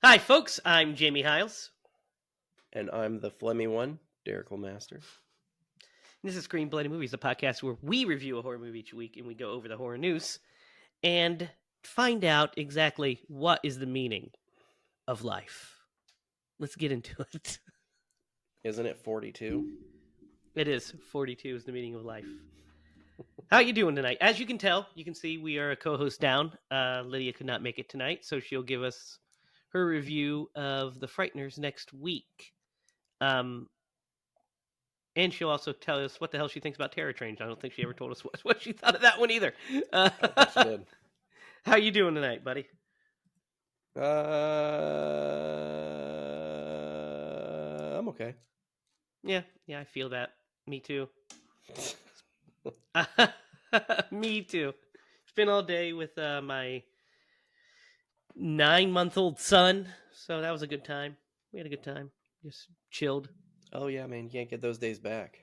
Hi, folks. I'm Jamie Hiles. And I'm the Flemmy one, Derrick Master. This is Screen Bloody Movies, a podcast where we review a horror movie each week and we go over the horror news and find out exactly what is the meaning of life. Let's get into it. Isn't it 42? It is. 42 is the meaning of life. How you doing tonight? As you can tell, you can see we are a co-host down. Lydia could not make it tonight, so she'll give us her review of the Frighteners next week. And she'll also tell us what the hell she thinks about Terror Trains. I don't think she ever told us what she thought of that one either. I don't think she did. How you doing tonight, buddy? I'm okay. Yeah, I feel that. Me too. Me too. Spent all day with my 9-month-old son, so that was a good time. We had a good time. Just chilled. Oh yeah, man, you can't get those days back.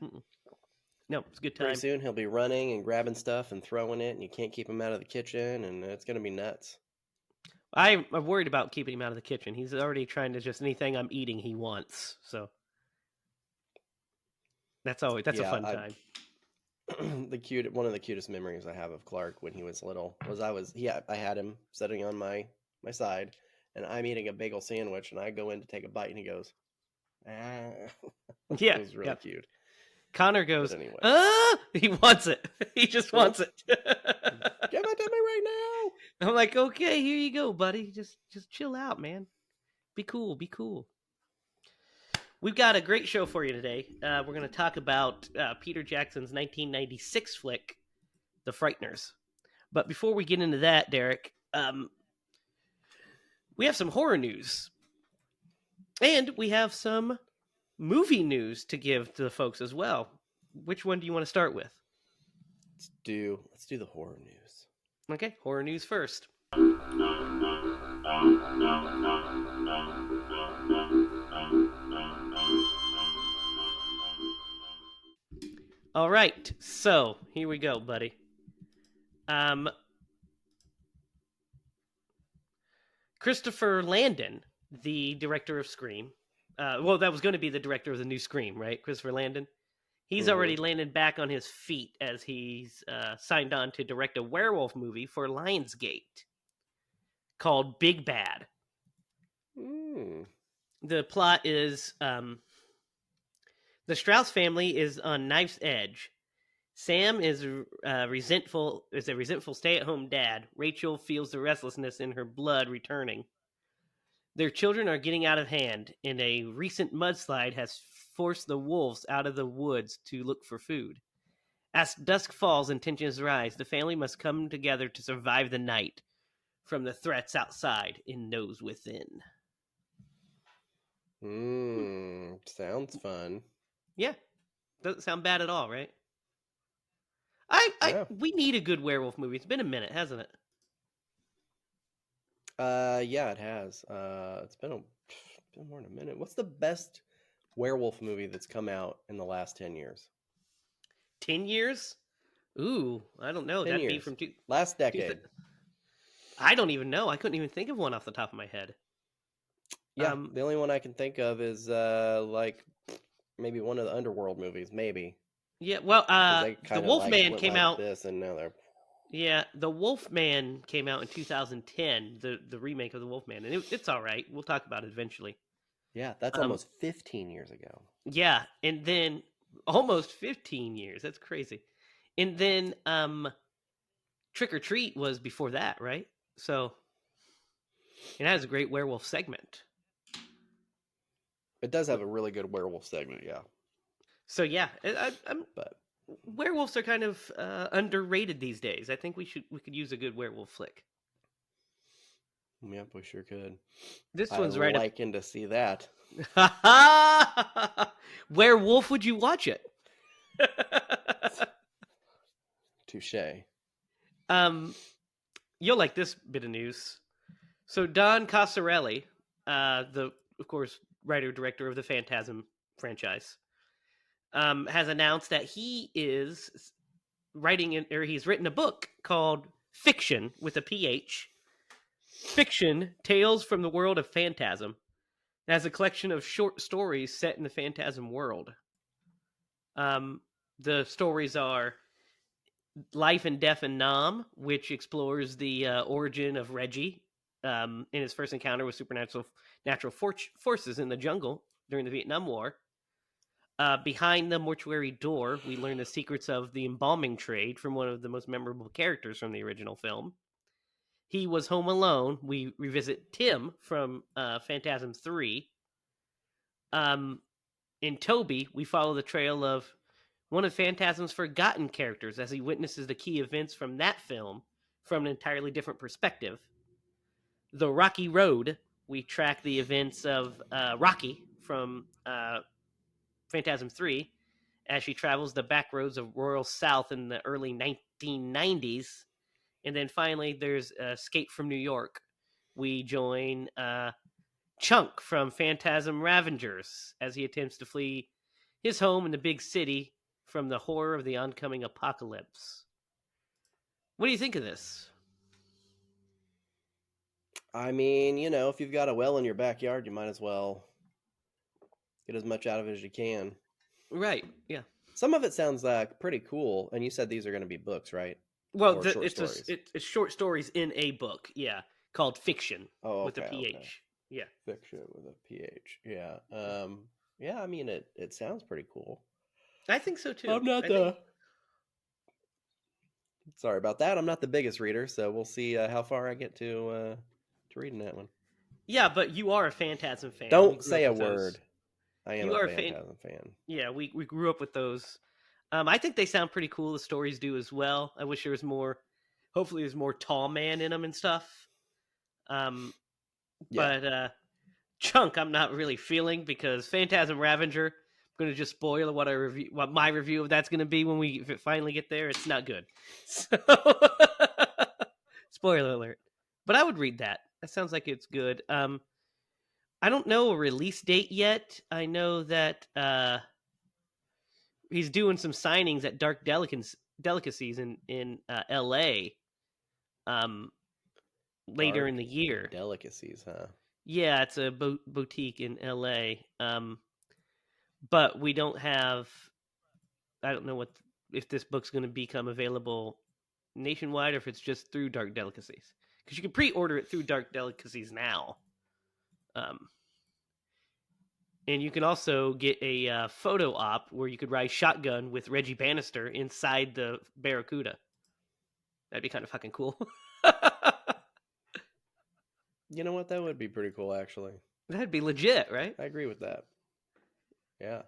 Mm-mm. No, it's a good time. Pretty soon he'll be running and grabbing stuff and throwing it, and you can't keep him out of the kitchen, and it's gonna be nuts. I'm worried about keeping him out of the kitchen. He's already trying to just anything I'm eating he wants. So that's a fun time. One of the cutest memories I have of Clark when he was little was I had him sitting on my side, and I'm eating a bagel sandwich, and I go in to take a bite, and he goes, ah. Yeah, It was really cute. Connor goes, anyway. He wants it. He just wants it. Give it to me right now. I'm like, okay, here you go, buddy. Just chill out, man. Be cool. We've got a great show for you today. We're going to talk about Peter Jackson's 1996 flick, The Frighteners. But before we get into that, Derek, we have some horror news. And we have some movie news to give to the folks as well. Which one do you want to start with? Let's do the horror news. Okay, horror news first. All right, so here we go, buddy. Christopher Landon, the director of Scream, that was going to be the director of the new Scream, right? Christopher Landon. He's already landed back on his feet as he's signed on to direct a werewolf movie for Lionsgate called Big Bad. The plot is the Strauss family is on knife's edge. Sam is a resentful stay-at-home dad. Rachel feels the restlessness in her blood returning. Their children are getting out of hand, and a recent mudslide has forced the wolves out of the woods to look for food. As dusk falls and tensions rise, the family must come together to survive the night from the threats outside and those within. Sounds fun. Yeah. Doesn't sound bad at all, right? We need a good werewolf movie. It's been a minute, hasn't it? Yeah, it has. It's been more than a minute. What's the best werewolf movie that's come out in the last 10 years? 10 years? Ooh, I don't know. That'd be from last decade. I don't even know. I couldn't even think of one off the top of my head. Yeah, the only one I can think of is like maybe one of the Underworld movies, maybe. Yeah, well, the Wolfman came out. This and now they're. Yeah, the Wolfman came out in 2010, the remake of the Wolfman, and it's all right. We'll talk about it eventually. Yeah, that's almost 15 years ago. Yeah, and then almost 15 years. That's crazy. And then Trick or Treat was before that, right? So it has a great werewolf segment. It does have a really good werewolf segment, yeah. So yeah, werewolves are kind of underrated these days. I think we could use a good werewolf flick. Yep, we sure could. This one's right. I'm liking to see that. Werewolf, would you watch it? Touché. You'll like this bit of news. So Don Coscarelli, of course, writer-director of the Phantasm franchise, has announced that he is he's written a book called Fiction with a PH Fiction: Tales from the World of Phantasm. It has a collection of short stories set in the Phantasm world. The stories are Life and Death in Nam, which explores the origin of Reggie in his first encounter with natural forces in the jungle during the Vietnam War. Behind the Mortuary Door, we learn the secrets of the embalming trade from one of the most memorable characters from the original film. He Was Home Alone. We revisit Tim from Phantasm 3. In Toby, we follow the trail of one of Phantasm's forgotten characters as he witnesses the key events from that film from an entirely different perspective. The Rocky Road, we track the events of Rocky from Phantasm 3 as she travels the back roads of Royal South in the early 1990s. And then finally, there's Escape from New York. We join Chunk from Phantasm Ravengers as he attempts to flee his home in the big city from the horror of the oncoming apocalypse. What do you think of this? I mean, you know, if you've got a well in your backyard, you might as well get as much out of it as you can. Right, yeah. Some of it sounds like pretty cool, and you said these are going to be books, right? Well, Or short stories. it's short stories in a book, yeah, called Fiction with a Okay. PH. Yeah. Fiction with a PH. Yeah. Yeah, I mean it sounds pretty cool. I think so too. I'm not the Sorry about that. I'm not the biggest reader, so we'll see how far I get to reading that one. Yeah, but you are a Phantasm fan. We Don't grew up say a with those. word. I am You a are Phantasm fan. Yeah, we grew up with those. I think they sound pretty cool. The stories do as well. I wish there was more. Hopefully, there's more tall man in them and stuff. Yeah. But Chunk, I'm not really feeling because Phantasm Ravenger. I'm gonna just spoil what my review of that's gonna be when we finally get there. It's not good. So, spoiler alert. But I would read that. That sounds like it's good. I don't know a release date yet. I know that he's doing some signings at Dark Delicacies in L.A. Later Dark in the year. Delicacies, huh? Yeah, it's a boutique in L.A. But we don't have. I don't know if this book's going to become available nationwide or if it's just through Dark Delicacies, because you can pre-order it through Dark Delicacies now. And you can also get a photo op where you could ride shotgun with Reggie Bannister inside the Barracuda. That'd be kind of fucking cool. You know what? That would be pretty cool, actually. That'd be legit, right? I agree with that. Yeah.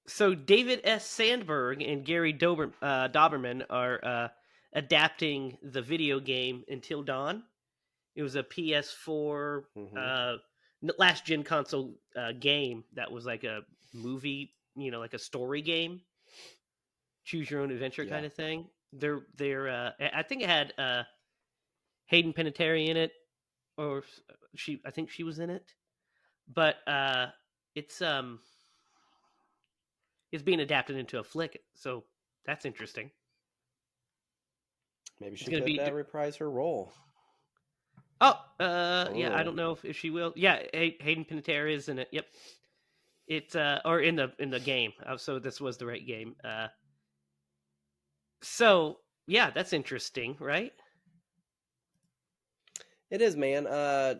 So David S. Sandberg and Gary Doberman are adapting the video game Until Dawn. It was a PS4 last gen console game that was like a movie, like a story game, choose your own adventure kind of thing. They're I think it had Hayden Panettiere in it, or I think she was in it, but it's being adapted into a flick, so that's interesting. Maybe she could reprise her role. Yeah, I don't know if she will. Yeah, Hayden Panettiere is in it. Yep, it's or in the game. So this was the right game. So yeah, that's interesting, right? It is, man. I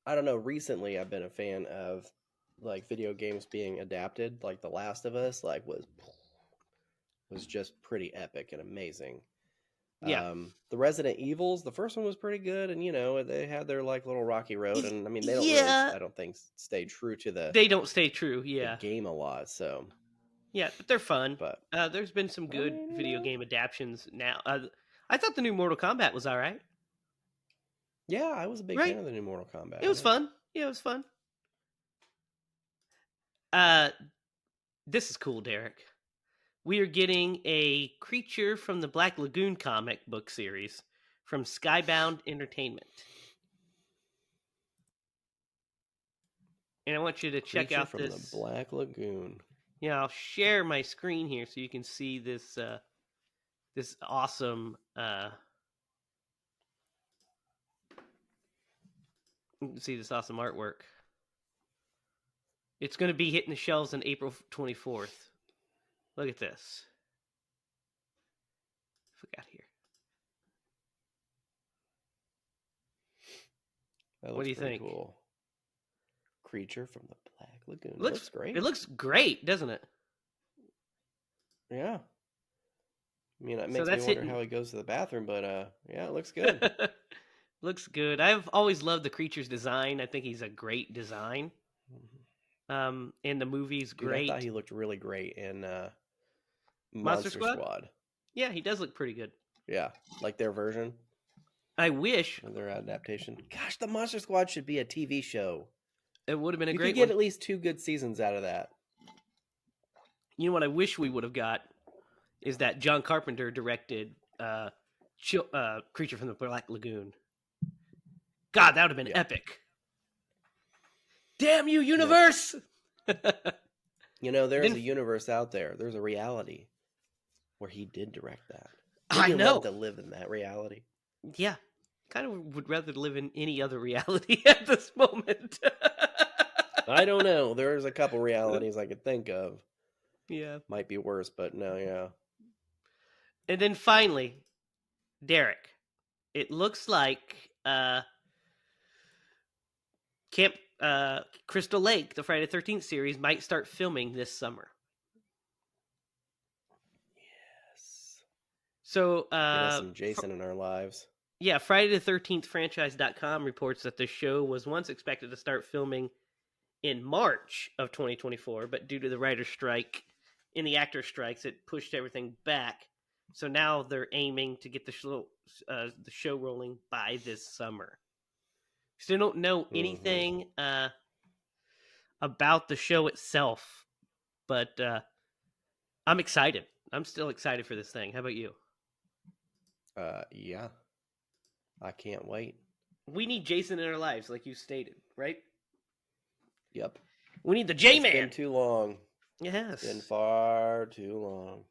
don't know. Recently, I've been a fan of like video games being adapted. Like The Last of Us, like was just pretty epic and amazing. Yeah. The Resident Evils, the first one was pretty good, and they had their like little rocky road, and I mean they don't really, I don't think, stay true to they don't stay true, the game a lot. So yeah, but they're fun. But there's been some good video game adaptations now. I thought the new Mortal Kombat was all right. Yeah, I was a big fan of the new Mortal Kombat. It was fun. Yeah, it was fun. This is cool, Derek. We are getting a Creature from the Black Lagoon comic book series from Skybound Entertainment. And I want you to check out from the Black Lagoon. Yeah, I'll share my screen here so you can see this this awesome You can see this awesome artwork. It's going to be hitting the shelves on April 24th. Look at this. Forgot here. That What looks do you pretty think? cool. Creature from the Black Lagoon. Looks great. It looks great, doesn't it? Yeah. I mean, it So makes me that's wonder hitting. how he goes to the bathroom, but yeah, it looks good. Looks good. I've always loved the creature's design. I think he's a great design. And the movie's Dude, I thought great. he looked really great in Monster Monster Squad? Squad. Yeah, he does look pretty good. Yeah, like their version, I wish or their adaptation. Gosh, the Monster Squad should be a TV show. it would have been a You great could get one. at least 2 good seasons out of that. You know what I wish we would have got is that John Carpenter directed Creature from the Black Lagoon. God, that would have been Yeah. epic. Damn you, universe! You know, there's Then- a universe out there. There's a reality where he did direct that. I Would you know. love to live in that reality? Yeah. Kind of would rather live in any other reality at this moment. I don't know. There's a couple realities I could think of. Yeah. Might be worse, but no, yeah. And then finally, Derek. It looks like Camp Crystal Lake, the Friday the 13th series, might start filming this summer. Yes. So, Get us some Jason in our lives. yeah, Friday the 13th franchise.com reports that the show was once expected to start filming in March of 2024, but due to the writer's strike and the actor strikes, it pushed everything back. So now they're aiming to get the show rolling by this summer. Still don't know anything about the show itself, but I'm excited. I'm still excited for this thing. How about you? Yeah. I can't wait. We need Jason in our lives, like you stated, right? Yep. We need the It's J-Man. been too long. Yes. It's been far too long.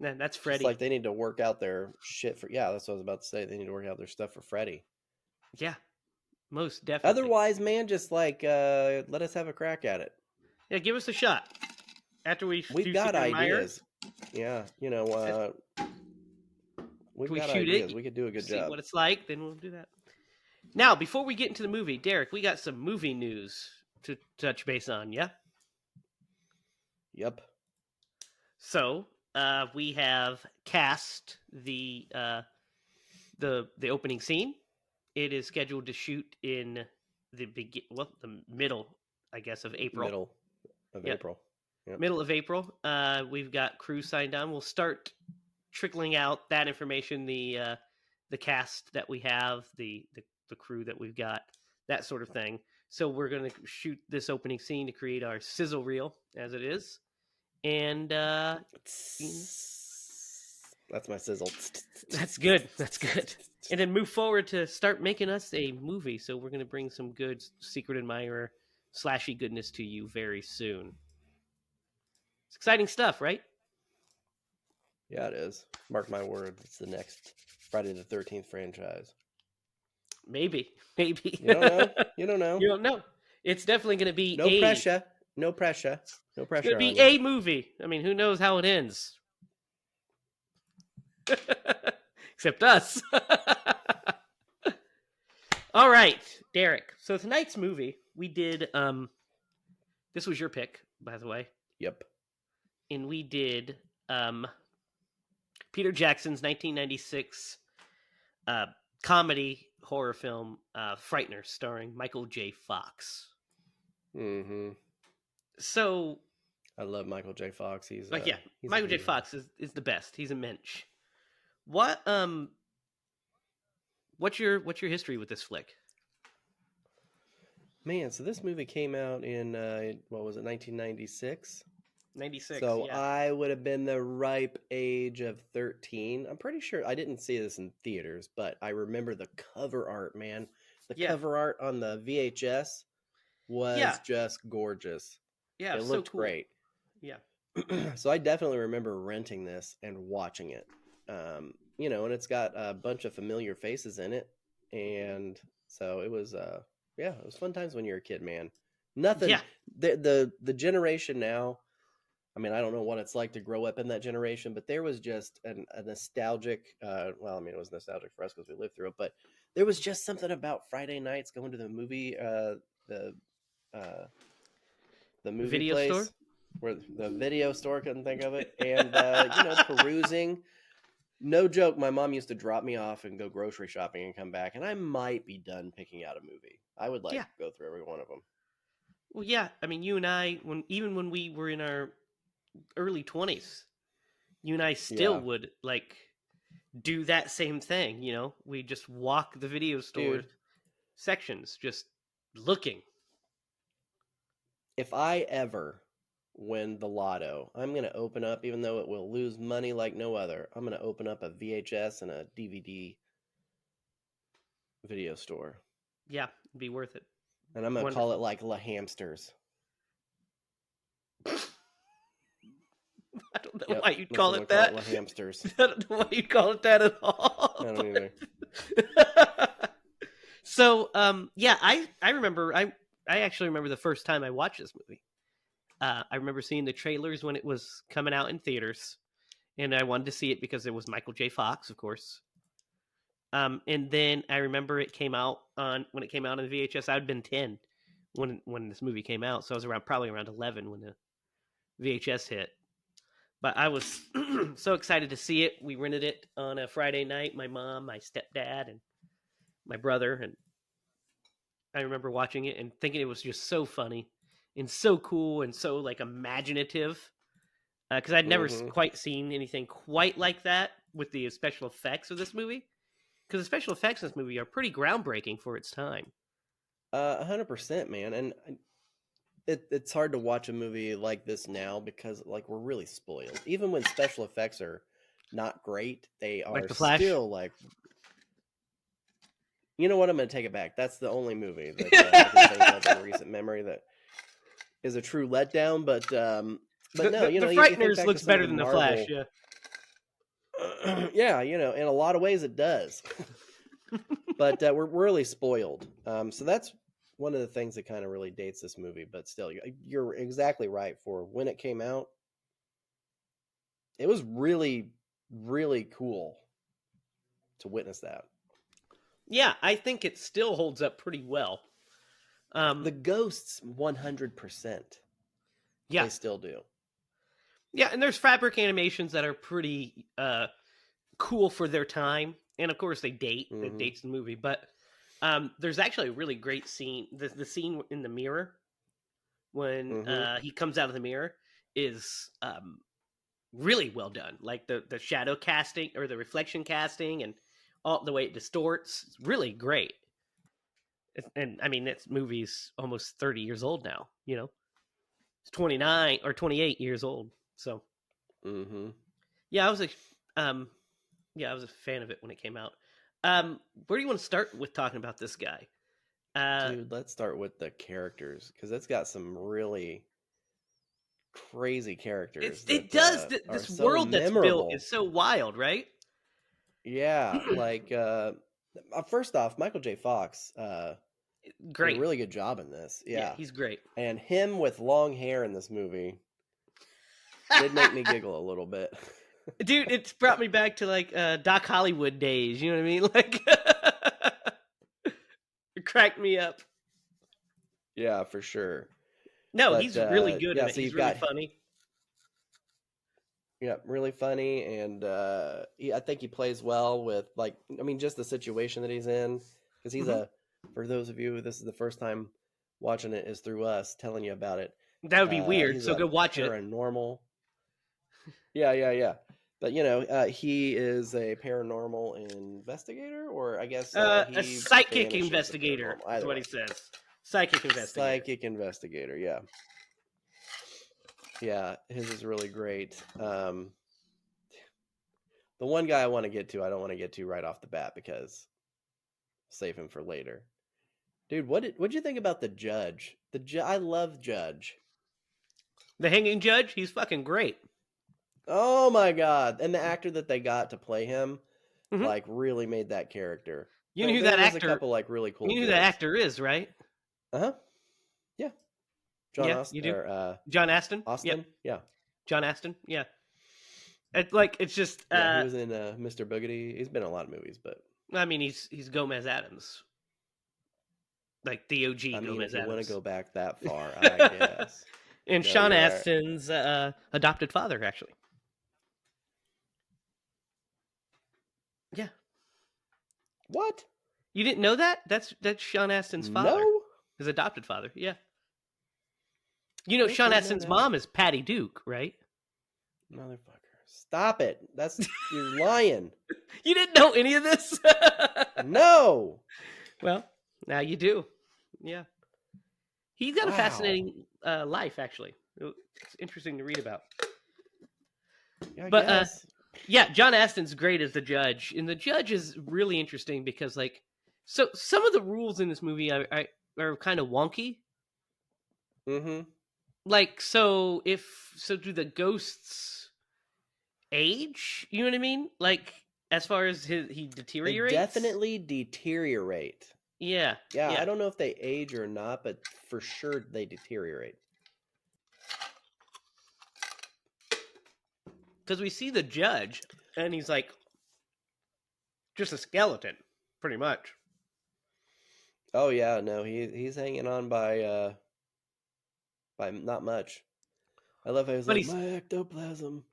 Nah, that's Freddy. It's like they need to work out their shit for. Yeah, that's what I was about to say. They need to work out their stuff for Freddy. Yeah, most definitely. Otherwise, man, just like let us have a crack at it. Yeah, give us a shot. After we've got ideas. Yeah, you know, we've we got shoot ideas. it, We could do a good see job. what it's like, then we'll do that. Now, before we get into the movie, Derek, we got some movie news to touch base on, yeah? Yep. So, we have cast the opening scene. It is scheduled to shoot in the middle, I guess, of April. Middle of April. Yep. Middle of April. We've got crew signed on. We'll start trickling out that information, the cast that we have, the crew that we've got, that sort of thing. So we're going to shoot this opening scene to create our sizzle reel, as it is. And That's my sizzle. that's good. That's good. And then move forward to start making us a movie. So we're going to bring some good Secret Admirer slashy goodness to you very soon. It's exciting stuff, right? Yeah, it is. Mark my words. It's the next Friday the 13th franchise. Maybe. You don't know. You don't know. You don't know. It's definitely going to be No pressure. No pressure. No pressure. It's going to be a movie. I mean, who knows how it ends? Except us. All right, Derek. So tonight's movie, we did. This was your pick, by the way. Yep. And we did Peter Jackson's 1996 comedy horror film, Frighteners, starring Michael J. Fox. Mm-hmm. So, I love Michael J. Fox. He's Michael J. Fox is the best. He's a mensch. What's your history with this flick? Man, so this movie came out in what was it, 1996? 96. So yeah. I would have been the ripe age of 13. I'm pretty sure I didn't see this in theaters, but I remember the cover art, man. The cover art on the VHS was just gorgeous. Yeah, it looked great. Yeah. So I definitely remember renting this and watching it. And it's got a bunch of familiar faces in it, and so it was Yeah, it was fun times when you were a kid, man. Nothing. Yeah, The generation now. I mean, I don't know what it's like to grow up in that generation, but there was just a nostalgic. Well, I mean, it was nostalgic for us because we lived through it, but there was just something about Friday nights going to the movie, the uh, the movie video store. place, where the video store, couldn't think of it, and perusing. No joke, my mom used to drop me off and go grocery shopping and come back, and I might be done picking out a movie. I would like Yeah. go through every one of them. Well, yeah. I mean, you and I, when we were in our early 20s, you and I still Yeah, would like do that same thing. We just walk the video store dude. sections, just looking. If I ever win the lotto, I'm going to open up, even though it will lose money like no other, I'm going to open up a VHS and a DVD video store. Yeah, it'd be worth it. And I'm going to call it Wonderful. like La Hamsters. I don't know Yep, why you'd that's call what I'm it going to call it, that. La Hamsters. I don't know why you'd call it that at all. I don't either. So, yeah, I remember I actually remember the first time I watched this movie. I remember seeing the trailers when it was coming out in theaters, and I wanted to see it because it was Michael J. Fox, of course. And then I remember it came out when it came out on VHS. I'd been 10 when this movie came out, so I was probably around 11 when the VHS hit. But I was so excited to see it. We rented it on a Friday night. My mom, my stepdad, and my brother, and I remember watching it and thinking it was just so funny and so cool and so like imaginative. Because I'd never Mm-hmm. quite seen anything quite like that with the special effects of this movie. Because the special effects in this movie are pretty groundbreaking for its time. 100%, man. And it's hard to watch a movie like this now because like we're really spoiled. Even when special effects are not great, they Like are The Flash. still like, you know what? I'm going to take it back. That's the only movie that I can think of in recent memory that is a true letdown. But no, The you think Frighteners back to looks some of better the than The Flash, Marvel. yeah. Yeah, in a lot of ways it does. But we're really spoiled. So that's one of the things that kind of really dates this movie. But still, you're exactly right. For when it came out, it was really, really cool to witness that. Yeah, I think it still holds up pretty well. The ghosts, 100%, Yeah, they still do. yeah, and there's fabric animations that are pretty cool for their time, and of course they date. It Mm-hmm. dates the movie, but there's actually a really great scene. The scene in the mirror when Mm-hmm. he comes out of the mirror is really well done. Like the shadow casting or the reflection casting and all the way it distorts. It's really great. And I mean, this movie's almost 30 years old now. It's 29 or 28 years old. So Mm-hmm. yeah, um, I was a fan of it when it came out. Where do you want to start with talking about this guy? Dude, let's start with the characters because it's got some really crazy characters It that does. are This so world that's built memorable. is so wild, right? Yeah, like first off, Michael J. Fox did a Great. really good job in this. Yeah, Yeah, he's great. and him with long hair in this movie did make me giggle a little bit. Dude, it's brought me back to like Doc Hollywood days. You know what I mean? Like, it cracked me up. Yeah, for sure. No, But he's really good yeah, in it. so He's you've really got funny. yeah, really funny, and I think he plays well with like I mean just the situation that he's in because he's Hmm. for those of you this is the first time watching it is through us telling you about it. That would be weird. He's So a go watch it. paranormal. Yeah, yeah, yeah. But he is a paranormal investigator, or I guess A he psychic banishes the investigator paranormal. is Either what way, he says. Psychic investigator. psychic investigator. Yeah, yeah. His is really great. The one guy I want to get to, I don't want to get to right off the bat because I'll save him for later. Dude, what'd you think about the judge? I love Judge. The hanging judge. He's fucking great. Oh my god! And the actor that they got to play him, Hmm. like, really made that character. You know who There that was a actor? couple like really cool You know who that jokes. actor is, right? Uh-huh. Yeah. John Yeah, Austin you do. or John Aston. Yep, Austin. Yeah. John Aston. Yeah, it's just. Yeah, he was in Mr. Boogedy. He's been in a lot of movies, but I mean, he's Gomez Adams, like the I OG mean, if Gomez you want to Adams. go back that far, I guess. And No, Sean you're right. Astin's adopted father, actually. Yeah, What? you didn't know that? That's Sean Astin's father, No? his adopted father. Yeah, you know Nope, Sean didn't know Astin's that. mom is Patty Duke, right? Motherfucker. Stop it. You're lying. You didn't know any of this? No. Well, now you do. Yeah, he's got a Wow. fascinating life, actually. It's interesting to read about. Yeah, I But guess. yeah, John Astin's great as the judge, and the judge is really interesting because, like, so some of the rules in this movie are kind of wonky. Mm-hmm. Like, do the ghosts age? You know what I mean? Like, as far as he They deteriorates. definitely deteriorate. Yeah, Yeah, I yeah. don't know if they age or not, but for sure they deteriorate. Because we see the judge, and he's like just a skeleton, pretty much. Oh yeah, no, he's hanging on by not much. I love how he's But like, he's my ectoplasm.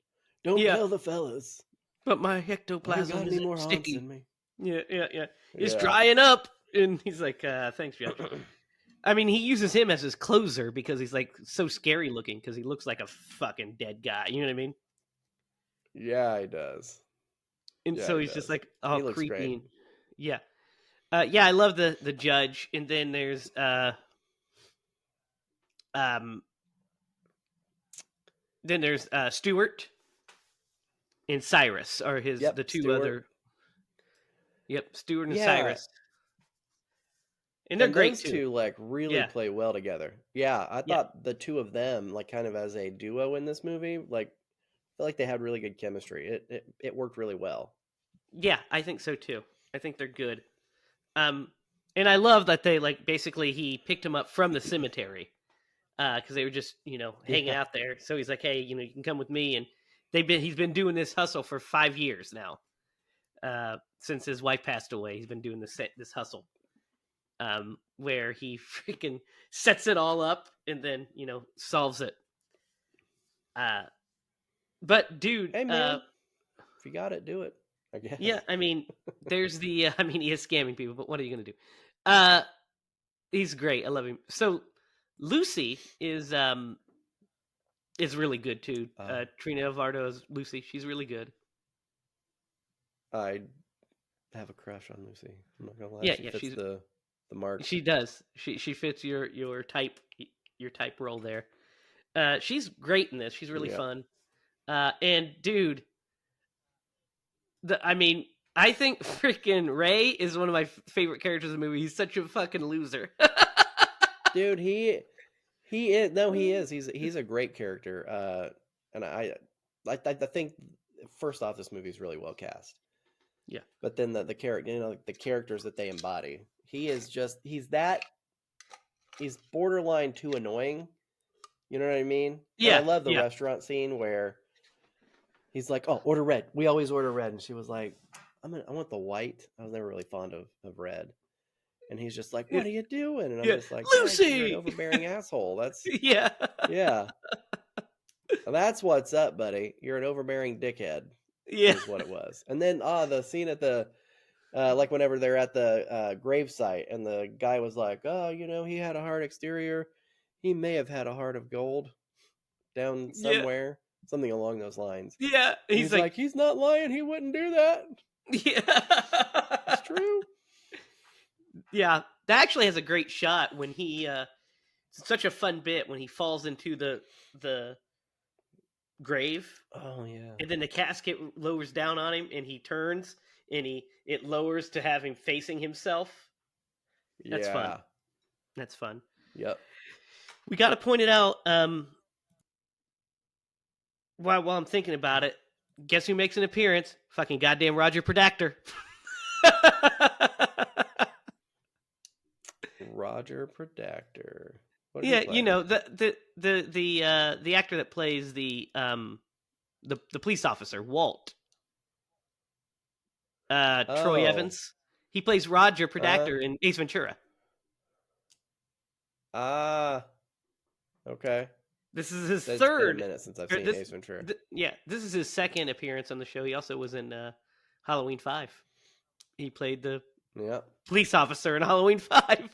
Don't yeah. tell the fellas. But my I ain't got ectoplasm any isn't more haunts sticky. in me. Yeah, yeah, yeah. It's Yeah. drying up. And he's like, thanks, Judge. I mean, he uses him as his closer because he's like so scary looking because he looks like a fucking dead guy. You know what I mean? Yeah, he does. And Yeah, so he he's just does. like all He looks creepy. great. And, yeah. Yeah, I love the judge. And then there's um Stuart and Cyrus are the Yep, two Stewart. other. Yep, Stuart and Yeah, Cyrus. And they're and great those too. two like really Yeah. play well together. Yeah, I Yeah. thought the two of them like kind of as a duo in this movie, like I feel like they had really good chemistry. It worked really well. Yeah, I think so too. I think they're good. Um, and I love that they like basically he picked him up from the cemetery because they were just hanging Yeah. out there. So he's like, hey, you can come with me, and he's been doing this hustle for 5 years now. Since his wife passed away, he's been doing this hustle where he freaking sets it all up and then solves it. But dude, Hey man, if you got it, do it. I yeah, guess. I mean, there's the I mean, he is scamming people, but what are you gonna do? He's great. I love him. So Lucy is really good too. Trina Vardo's Lucy. She's really good. I have a crush on Lucy. I'm not gonna lie. Yeah, She yeah, fits the mark. she does. She fits your type role there. She's great in this. She's really Yeah. fun. And dude, I mean, I think freaking Ray is one of my favorite characters in the movie. He's such a fucking loser. Dude, he is no, he is. He's a great character. And I think first off, this movie is really well cast. Yeah. But then the character, the characters that they embody, he's borderline too annoying. You know what I mean? And I Yeah, love the yeah. restaurant scene where he's like, "Oh, order red. We always order red." And she was like, I want the white." I was never really fond of red. And he's just like, "What are you doing?" And I'm Yeah, just like, "Yeah, 'cause you're an Lucy. overbearing asshole. That's Yeah, yeah. That's what's up, buddy. You're an overbearing dickhead." yeah, Is what it was. And then the scene at the like whenever they're at the gravesite and the guy was like, "Oh, he had a hard exterior. He may have had a heart of gold down yeah, somewhere." Something along those lines. yeah. And He's he's like, like, "He's not lying. He wouldn't do that. It's yeah, true." yeah. That actually has a great shot when he. It's such a fun bit when he falls into the grave, Oh yeah. and then the casket lowers down on him, and he turns, and it lowers to have him facing himself. That's fun. Yeah. That's fun. Yep. We got to point it out. While I'm thinking about it, guess who makes an appearance? Fucking goddamn Roger Predactor. Roger Predactor. What did he Yeah, play? the actor that plays the police officer, Walt, Troy Oh, Evans. He plays Roger uh, Predactor in Ace Ventura. ah, okay. This is his It's been a third. minute since I've Or seen this, Ace Ventura. yeah, this is his second appearance on the show. He also was in Halloween 5. He played the Yeah. police officer in Halloween 5.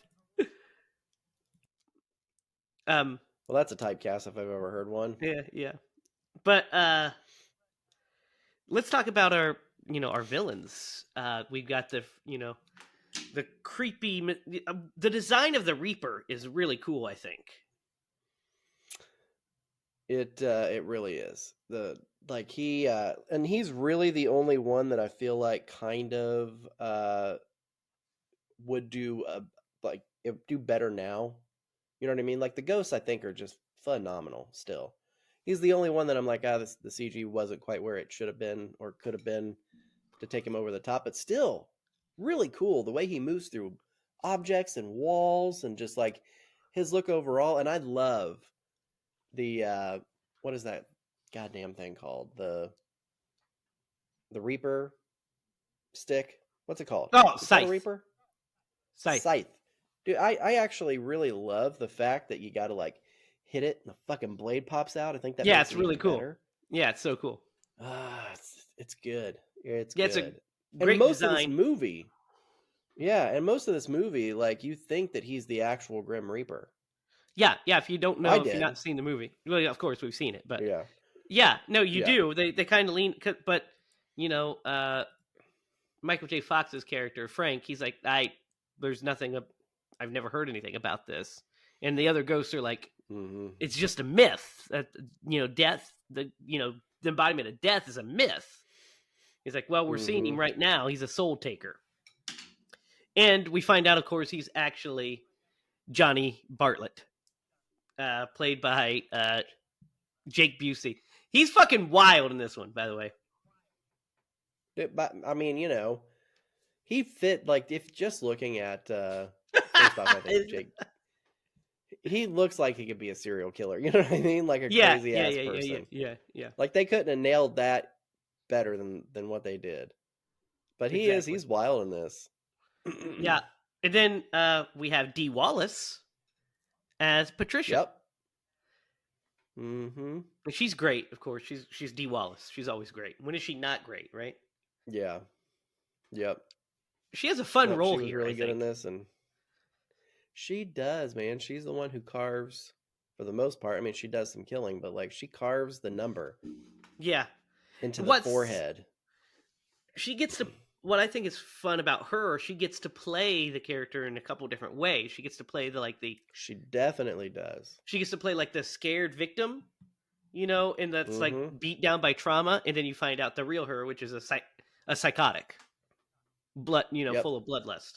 um, Well, that's a typecast if I've ever heard one. yeah, yeah. But let's talk about our villains. We've got the creepy. The design of the Reaper is really cool, I think. It really is. He and he's really the only one that I feel like kind of would do do better now. You know what I mean? Like the ghosts I think are just phenomenal still. He's the only one that I'm like, the CG wasn't quite where it should have been or could have been to take him over the top, but still really cool the way he moves through objects and walls and just like his look overall. And I love the what is that goddamn thing called? The Reaper stick. What's it called? Oh, Is it called a Scythe. Reaper? Scythe. Scythe. Dude, I actually really love the fact that you got to like hit it and the fucking blade pops out. I think that Yeah, makes it's it really even cool. better. Yeah, it's so cool. It's good. It's Yeah, it's a good. And great most of this design. movie, yeah, and most of this movie, like you think that he's the actual Grim Reaper. Yeah, yeah. If you don't know, I if you've did. not seen the movie, well, yeah, of course we've seen it, but Yeah. yeah, no, you Yeah. do. They kind of lean, but you know, Michael J. Fox's character Frank, he's like, there's nothing. I've never heard anything about this, and the other ghosts are like, Mm-hmm. it's just a myth. That death, the embodiment of death is a myth. He's like, well, we're seeing him right now. He's a soul taker, and we find out, of course, he's actually Johnny Bartlett, played by Jake Busey. He's fucking wild in this one, by the way. But I mean, he fit like if just looking at first off, I think Jake, he looks like he could be a serial killer. You know what I mean? Like a crazy ass person. Yeah. Like they couldn't have nailed that better than what they did. But he's wild in this. Yeah. And then we have Dee Wallace as Patricia. Yep. Mm-hmm. She's great, of course. She's Dee Wallace. She's always great. When is she not great, right? Yeah. Yep. She has a fun role she was here. really I good think. in this, and she does, man. She's the one who carves, for the most part. I mean, she does some killing, but like she carves the number. Yeah. Into the forehead. She gets to. What I think is fun about her, she gets to play the character in a couple different ways. She gets to play She definitely does. She gets to play like the scared victim, and that's like beat down by trauma, and then you find out the real her, which is a psychotic, full of bloodlust.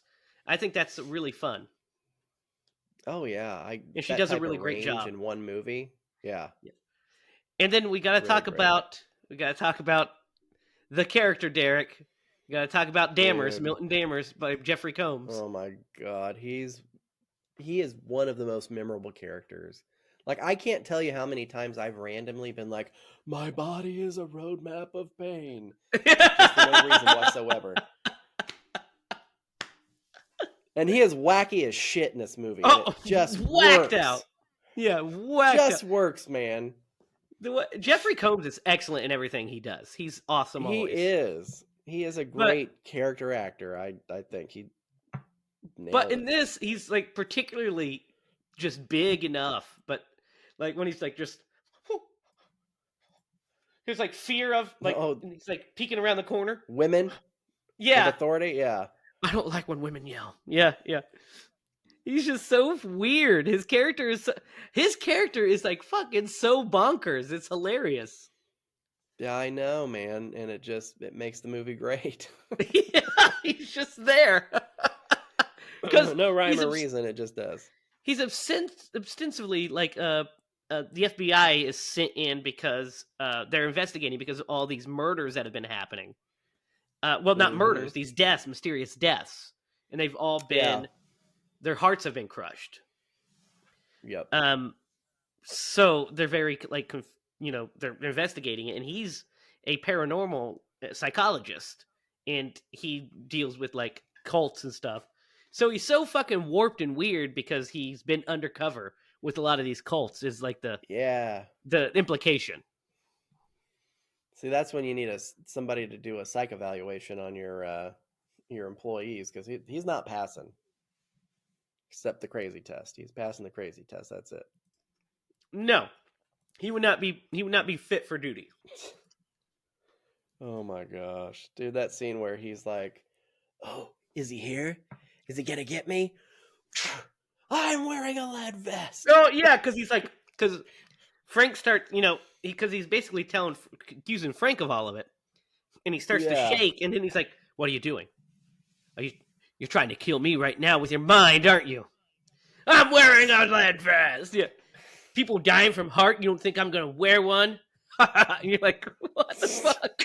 I think that's really fun. Oh yeah, and she does a really great job in one movie. Yeah. And then we got to talk about the character Derek. We got to talk about Dammers, Milton Dammers by Jeffrey Combs. Oh my god, he is one of the most memorable characters. Like I can't tell you how many times I've randomly been like, my body is a roadmap of pain, just for no reason whatsoever. And he is wacky as shit in this movie. Oh, it just whacked works. Out. Yeah, whacked just out. Works, man. Jeffrey Combs is excellent in everything he does. He's awesome always. He is a great character actor. I think he nailed But in it. this, he's like particularly just big enough. But like when he's like just, there's like fear of like he's like peeking around the corner. Women, yeah, with authority, yeah. I don't like when women yell. Yeah. He's just so weird. His character is like fucking so bonkers. It's hilarious. Yeah, I know, man, and it makes the movie great. Yeah, he's just there. Because no rhyme or reason, it just does. He's ostensibly like the FBI is sent in because they're investigating because of all these murders that have been happening. Well, not murders, these deaths, mysterious deaths, and they've all been their hearts have been crushed. Yep. So they're very like they're investigating it, and he's a paranormal psychologist, and he deals with like cults and stuff. So he's so fucking warped and weird because he's been undercover with a lot of these cults. Is like Yeah. the implication. See, that's when you need somebody to do a psych evaluation on your employees, because he's not passing, except the crazy test. He's passing the crazy test. That's it. No, he would not be fit for duty. Oh my gosh, dude, that scene where he's like, "Oh, is he here? Is he gonna get me? I'm wearing a lead vest." Oh yeah, because Frank because he's basically accusing Frank of all of it, and he starts to shake, and then he's like, "What are you doing? You're trying to kill me right now with your mind, aren't you? I'm wearing a lead vest. Yeah, people dying from heart. You don't think I'm gonna wear one?" And you're like, "What the fuck?"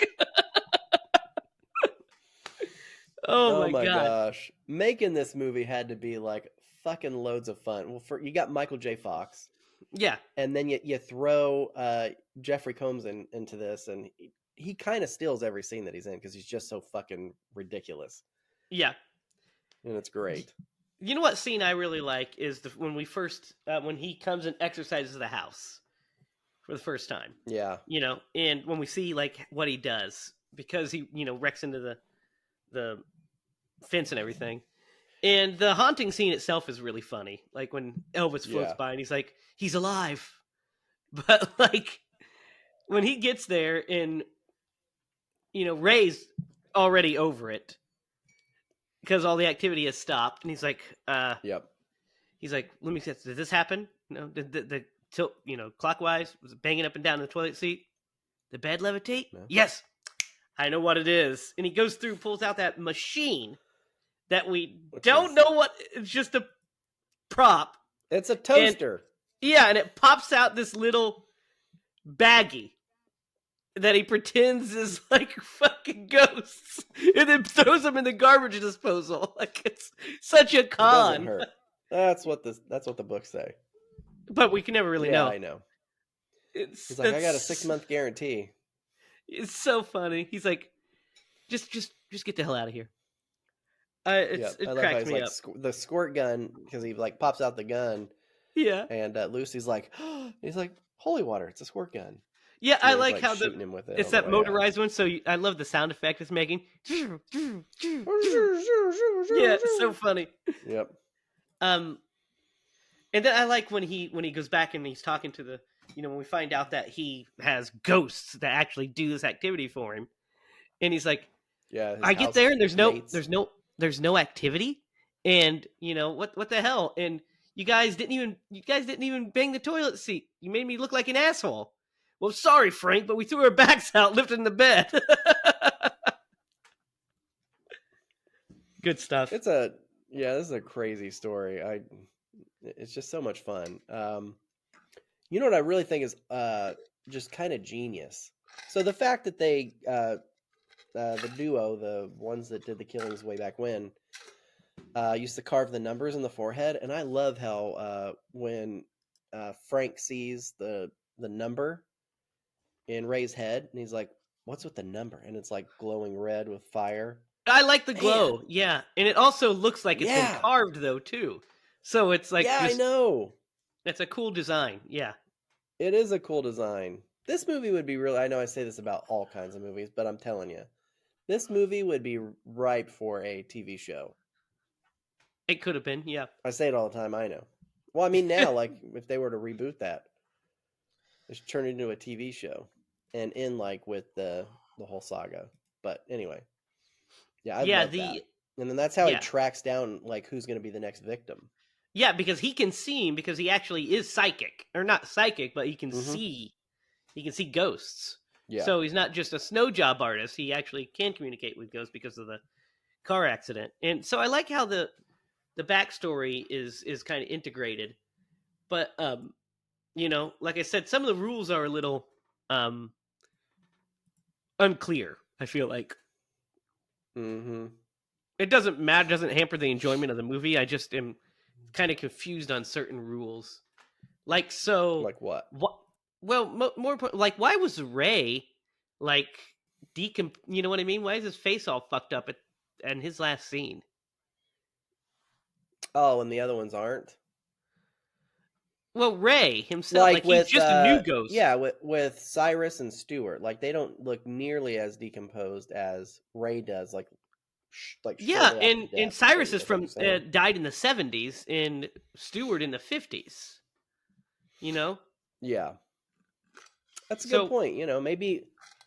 Oh my God. Gosh, making this movie had to be like fucking loads of fun. Well, you got Michael J. Fox. Yeah. And then you throw Jeffrey Combs into this, and he kind of steals every scene that he's in because he's just so fucking ridiculous. Yeah. And it's great. You know what scene I really like is when he comes and exercises the house for the first time. Yeah. And when we see like what he does, because he, wrecks into the fence and everything. And the haunting scene itself is really funny. Like when Elvis floats by and he's like, he's alive. But like when he gets there and, Ray's already over it because all the activity has stopped. And he's like, Yep. He's like, let me see, did this happen? Did the tilt, clockwise? Was it banging up and down in the toilet seat? The bed levitate? No. Yes. I know what it is. And he goes through, pulls out that machine that we don't know what. It's just a prop. It's a toaster. And it pops out this little baggie that he pretends is like fucking ghosts, and then throws them in the garbage disposal. Like it's such a con. It doesn't hurt. That's what the books say. But we can never really know. I know. He's like, I got a 6-month guarantee. It's so funny. He's like, just get the hell out of here. It cracks me up. The squirt gun, because he like pops out the gun. Yeah. And Lucy's like, he's like, holy water, it's a squirt gun. Yeah, I like how it's that motorized one. So I love the sound effect it's making. Yeah, it's so funny. Yep. And then I like when he goes back and he's talking to the, when we find out that he has ghosts that actually do this activity for him, and he's like, yeah, I get there and there's no activity, and what the hell, and you guys didn't even bang the toilet seat. You made me look like an asshole. Well, sorry, Frank, but we threw our backs out lifting the bed. Good stuff. This is a crazy story. It's just so much fun. You know what I really think is just kind of genius. So the fact that they the duo, the ones that did the killings way back when, used to carve the numbers in the forehead, and I love how when Frank sees the number in Ray's head, and he's like, "What's with the number?" And it's like glowing red with fire. I like the glow, yeah, and it also looks like it's been carved though too. So it's like, I know. It's a cool design, yeah. It is a cool design. This movie would be really. I know I say this about all kinds of movies, but I'm telling you, this movie would be ripe for a TV show. It could have been, yeah. I say it all the time. I know. Well, I mean, now, like, if they were to reboot that, just turn it into a TV show, and end like with the whole saga. But anyway, yeah, I love that. And then that's how he tracks down like who's going to be the next victim. Yeah, because he can see him because he actually is psychic, or not psychic, but he can see. He can see ghosts. Yeah. So he's not just a snow job artist. He actually can communicate with ghosts because of the car accident. And so I like how the backstory is kind of integrated. But like I said, some of the rules are a little unclear, I feel like. Mm-hmm. It doesn't matter, doesn't hamper the enjoyment of the movie. I just am kind of confused on certain rules. Like, so Like what? what? Well, more like, why was Ray like You know what I mean? Why is his face all fucked up at his last scene? Oh, and the other ones aren't. Well, Ray himself, Like like he's with just a new ghost. yeah, with Cyrus and Stewart, like they don't look nearly as decomposed as Ray does. Like Yeah, shortly after and death. Cyrus is Is what from you're saying? died in the 70s, and Stewart in the 50s. You know, Yeah, that's a good so point.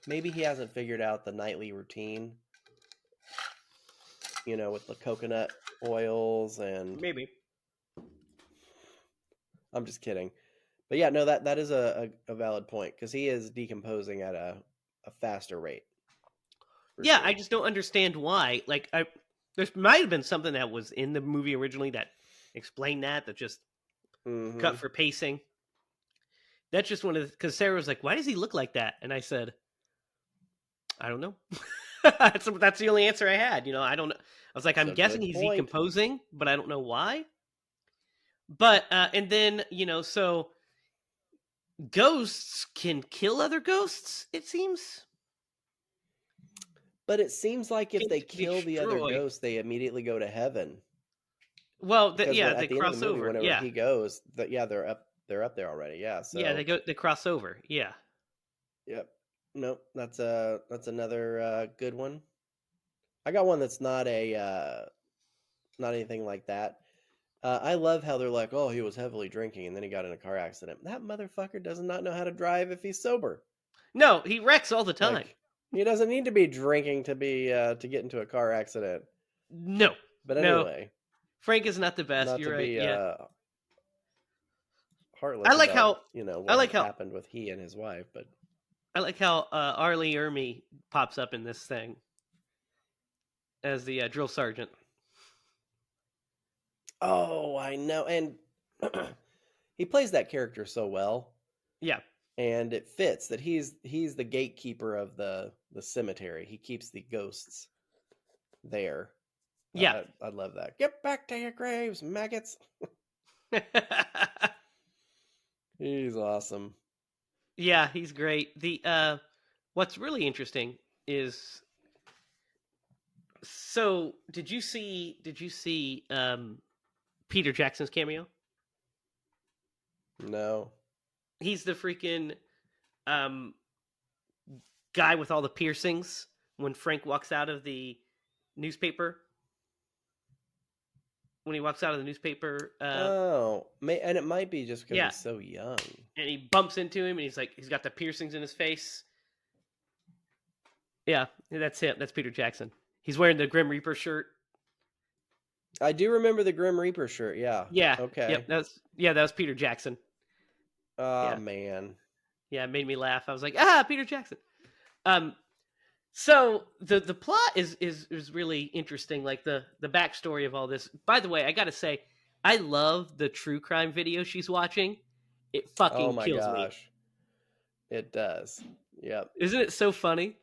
Maybe he hasn't figured out the nightly routine. With the coconut oils and maybe. I'm just kidding. But yeah, no, that is a valid point because he is decomposing at a faster rate for Yeah, I sure. just don't understand why. Like, there might have been something that was in the movie originally that explained that just Mm-hmm. cut for pacing. That's just one of because Sarah was like, "Why does he look like that?" And I said, "I don't know." That's the only answer I had. I don't know. I was like, It's "I'm a guessing good he's point. decomposing, but I don't know why." But and then so ghosts can kill other ghosts. It seems But it seems like if can they kill the other destroy. ghosts, they immediately go to heaven. Well, Because yeah, they at the end of the cross movie, over. whenever Yeah, he goes, yeah, they're up there already. Yeah. yeah, So they cross over. Yeah, yep. Nope. That's another good one. I got one that's not anything like that. I love how they're like, oh, he was heavily drinking and then he got in a car accident. That motherfucker does not know how to drive if he's sober. no, he wrecks all the time. Like, he doesn't need to be drinking to get into a car accident. No, But no, anyway, Frank is not the best. not to You're right. be Yeah, I heartless like about how I what like has how happened with he and his wife, but I like how Arlie Ermy pops up in this thing as the drill sergeant. oh, I know, and he plays that character so well, Yeah, and it fits that he's the gatekeeper of the cemetery. He keeps the ghosts there. yeah, I love that. Get back to your graves, maggots. He's awesome. yeah. He's great. The what's really interesting is so did you see Peter Jackson's cameo? No. He's the freaking um guy with all the piercings when Frank walks out of the newspaper. When he walks out of the newspaper, Oh, and it might be just because yeah, he's so young. and he bumps into him, and he's got the piercings in his face. Yeah, that's him. That's Peter Jackson. He's wearing the Grim Reaper shirt. I do remember the Grim Reaper shirt. Yeah. Yeah, yep. Okay. That was Peter Jackson. Oh Yeah, man. yeah, it made me laugh. I was like, Peter Jackson. Um, so the plot is really interesting. Like the backstory of all this. By the way, I gotta say, I love the true crime video she's watching. It Oh fucking my kills me. gosh. It does. Yep. Isn't it so funny?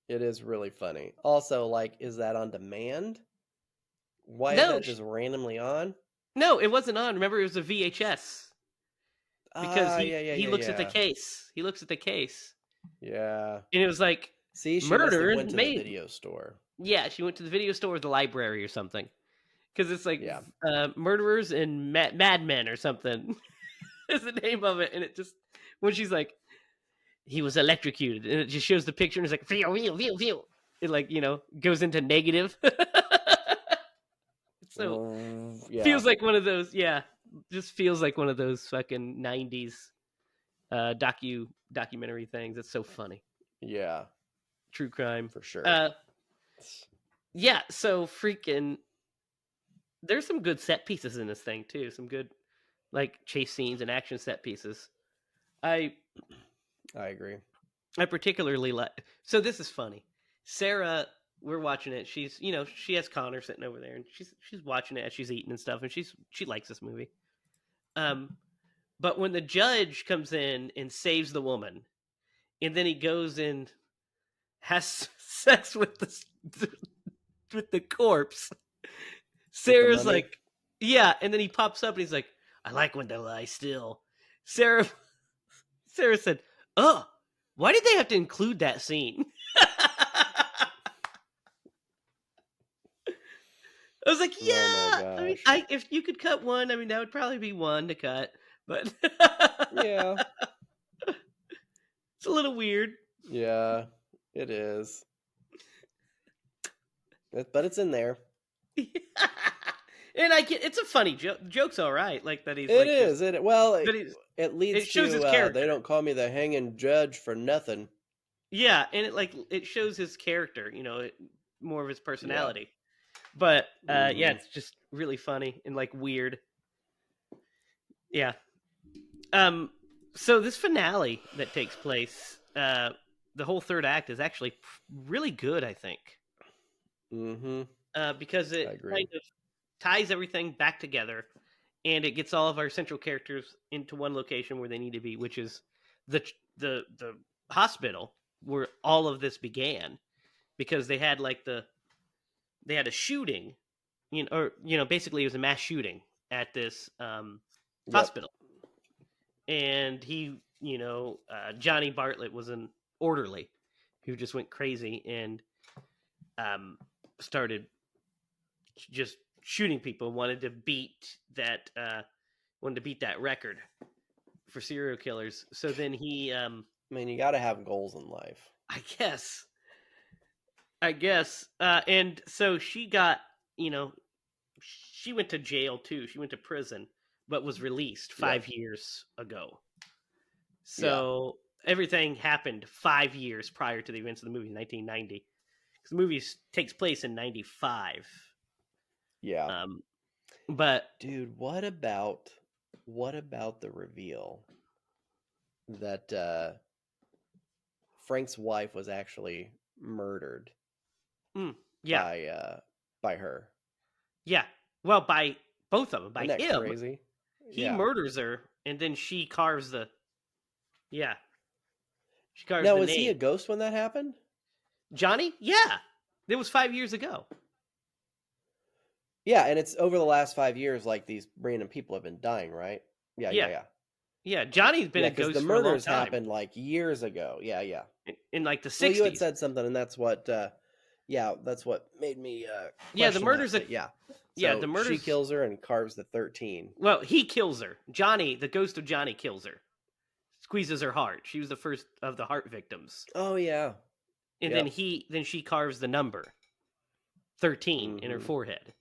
It is really funny. Also, like, is that on demand? Why is No, that just randomly on? no, it wasn't on. Remember, it was a VHS because Ah, yeah, yeah, he yeah, looks at the yeah. case. He looks at the case, Yeah. and it was like See, she must have murder went and to the made. video store. Yeah, she went to the video store or the library or something because it's like Yeah. murderers and madmen or something is the name of it, and it just when she's like he was electrocuted, and it just shows the picture and it's like phew, phew, phew, phew. It like goes into negative. So Yeah. feels like one of those. Yeah, just feels like one of those fucking 90s documentary things. It's so funny. Yeah, True crime. for sure. Uh yeah, so freaking there's some good set pieces in this thing too. Some good like chase scenes and action set pieces. I I agree. I particularly like so this is funny. Sarah, we're watching it. She's she has Connor sitting over there and she's watching it as she's eating and stuff and she likes this movie. Um but when the judge comes in and saves the woman and then he goes and has sex with the corpse. With the Sarah's mummy? like, Yeah, and then he pops up and he's like, "I like when they lie still." Sarah Sarah said, "Oh, why did they have to include that scene?" I was like, Oh my "Yeah." I mean, gosh. I if you could cut one, I mean, that would probably be one to cut, but Yeah. it's a little weird. Yeah. It is. But it's in there. And I get it's a funny joke. The joke's all right, like that he's It like just is. Well, that he's it it leads shows his to they character. don't call me the hanging judge for nothing. Yeah, and it shows his character, more of his Yeah. personality. But yeah, Mm-hmm. it's just really funny and like weird. Yeah. So this finale that takes place, the whole third act is actually really good, I think, Mm-hmm. because it I agree. kind of ties everything back together, and it gets all of our central characters into one location where they need to be, which is the the hospital where all of this began, because they had a shooting, basically it was a mass shooting at this Yep. hospital, and Johnny Bartlett was an orderly who just went crazy and um, started just shooting people. Wanted to beat that record for serial killers. So then he, I mean, you got to have goals in life. I guess, and so you know, she went to jail too. She went to prison, but was released Yep. 5 years ago. Yeah. So everything happened 5 years prior to the events of the movie, 1990. Because the movie takes place in 95. Yeah. Um, but Dude, what about the reveal that Frank's wife was actually murdered mm, yeah, by by her? yeah. Well, by both of them, by Isn't that him, crazy? he Yeah. murders her, and then yeah, she carves Now, the was he a name. ghost when that happened? Johnny, yeah, it was 5 years ago. Yeah, and it's over the last 5 years, like these random people have been dying, right? Yeah, yeah, Yeah, yeah. yeah. Johnny's been Yeah, a because the ghost for a long murders time, happened like years ago. Yeah, yeah. in like the Well, you had 60s. said something, and that's what, yeah, that's what made me Yeah, the question that. murders. But yeah, Yeah, the so she murders. kills her and carves the 13. Well, he kills her. Johnny, the ghost of Johnny, kills her. Squeezes her heart. She was the first of the heart victims, Oh yeah, and yep. then she carves the number 13 in her Mm-hmm. forehead,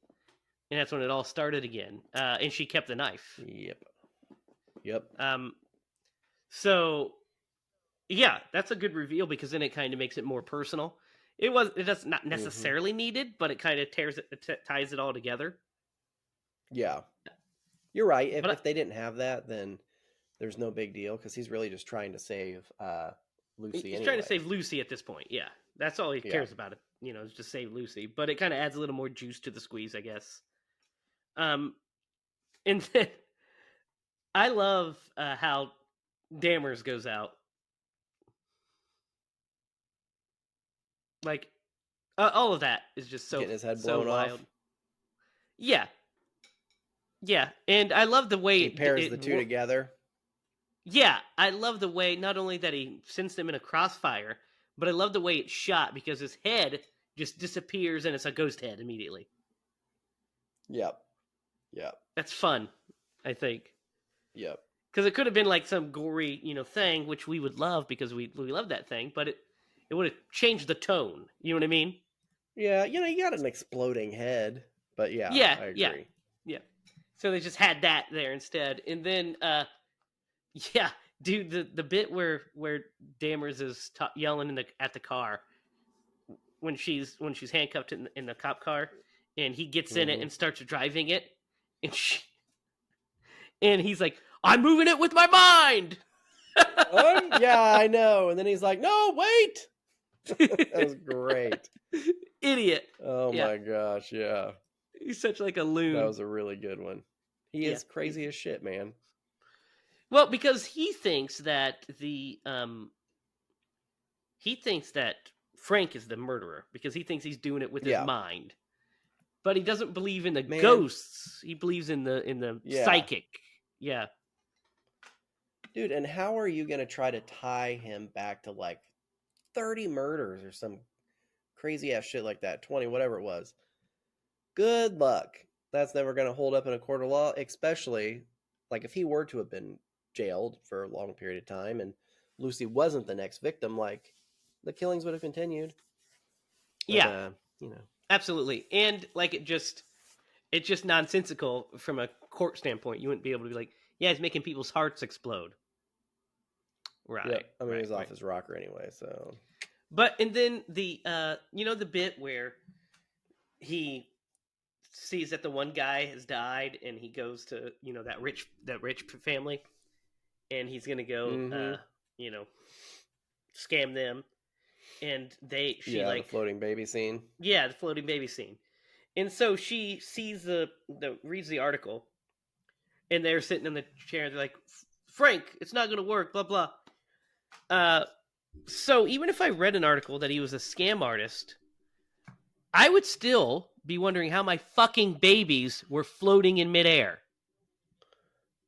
and that's when it all started again. And she kept the knife. Yep. Yep. Um, so yeah, that's a good reveal because then it kind of makes it more personal. It does not Mm-hmm. necessarily needed, but it kind of ties it all together. Yeah, you're right. If But if they didn't have that, then there's no big deal because he's really just trying to save Lucy he's trying to anyway. save Lucy at this point. Yeah, that's all he Yeah. cares about. Is just save Lucy. But it kind of adds a little more juice to the squeeze, I guess. And then I love how Dammers goes out. Like all of that is just Getting his head so blown wild. off. Yeah, yeah, and I love the way He pairs the two together. Yeah, I love the way not only that he sends them in a crossfire, but I love the way it's shot because his head just disappears and it's a ghost head immediately. Yep. Yep. That's fun, I think, Yep. because it could have been like some gory, thing, which we would love because we love that thing, but it would have changed the tone. You know what I mean? Yeah, you got an exploding head, but yeah, Yeah, I yeah, agree. yeah. So they just had that there instead, and then yeah, dude, the bit where Dammers is yelling at the car when she's handcuffed in the cop car, and he gets in it Hmm. and starts driving it, and and he's like, "I'm moving it with my mind." Yeah, I know. And then he's like, "No, wait." That was great. Idiot. Oh Yeah, my gosh, yeah. he's such like a That loon. was a really good one. He Yeah. is crazy as shit, man. Well, because he thinks that Frank is the murderer because he thinks he's doing it with his Yeah. mind. but he doesn't believe in the Man. ghosts. He believes in the Yeah. psychic. Yeah. Dude, and how are you going to try to tie him back to like 30 murders or some crazy ass shit like that? 20, whatever it was. Good luck. That's never going to hold up in a court of law, especially like if he were to have been jailed for a long period of time and Lucy wasn't the next victim, like the killings would have continued. But, Yeah. you know. Absolutely. And like it's just nonsensical from a court standpoint. You wouldn't be able to be like, yeah, he's making people's hearts explode. Right. Yep. I mean, right, he was right. off his rocker anyway, so. But and then the the bit where he sees that the one guy has died and he goes to, that rich family and he's going to go scam them, and she the floating baby scene. Yeah, the floating baby scene. And so she sees reads the article, and they're sitting in the chair. And they're like, "Frank, it's not going to work." Blah blah. So even if I read an article that he was a scam artist, I would still be wondering how my fucking babies were floating in midair.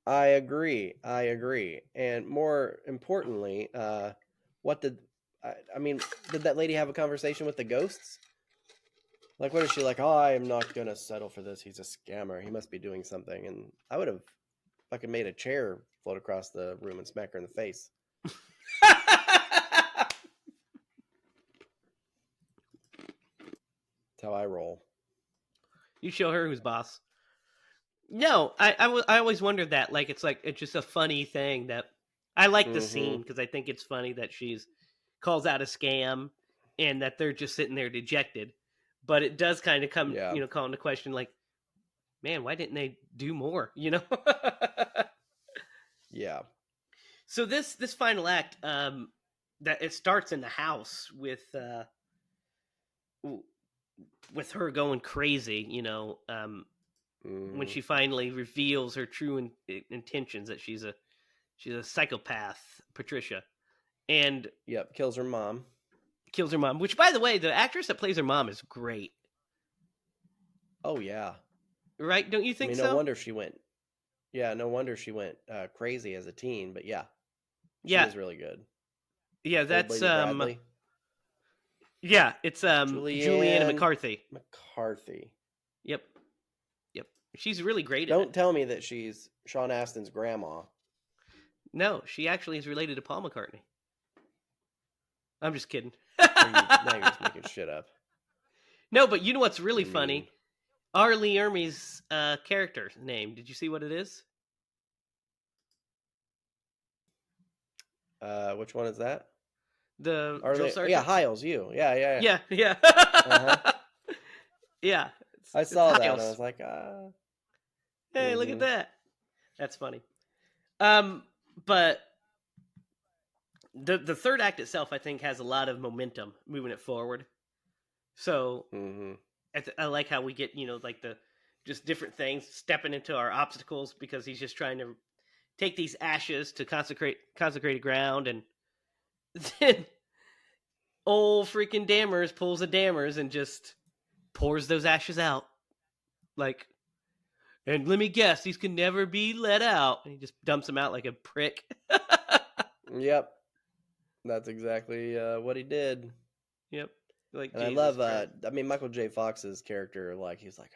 I agree. And more importantly, did that lady have a conversation with the ghosts? Like, what is she like? Oh, I am not going to settle for this. He's a scammer. He must be doing something. And I would have fucking made a chair float across the room and smack her in the face. That's how I roll. You show her who's boss. No, I always wondered that. Like, it's just a funny thing that I like the scene because I think it's funny that she's calls out a scam and that they're just sitting there dejected. But it does kind of come, call into question, like, man, why didn't they do more? Yeah. So this final act, that it starts in the house with her going crazy, when she finally reveals her true intentions, that she's a psychopath, Patricia, and kills her mom. Which, by the way, the actress that plays her mom is great. Oh yeah, right? Don't you think so? No wonder she went. Yeah, no wonder she went crazy as a teen. But yeah, she is really good. Yeah, that's yeah, it's Juliana McCarthy. Yep. She's really great. Don't tell me that she's Sean Astin's grandma. No, she actually is related to Paul McCartney. I'm just kidding. Now you're just making shit up. No, but you know what's really funny? R. Lee Ermey's character's name. Did you see what it is? Which one is that? The drill sergeant? Yeah, Hiles, you. Yeah. Yeah. Uh-huh. Yeah. I saw that and I was like, hey, look at that. That's funny. But the third act itself, I think, has a lot of momentum moving it forward. So I like how we get, like just different things, stepping into our obstacles, because he's just trying to take these ashes to consecrated ground, and then old freaking Dammers pulls the Dammers and just pours those ashes out. Like, and let me guess, these can never be let out. And he just dumps them out like a prick. Yep. That's exactly what he did. Yep. Like, and Jesus I love, Michael J. Fox's character, like, he's like,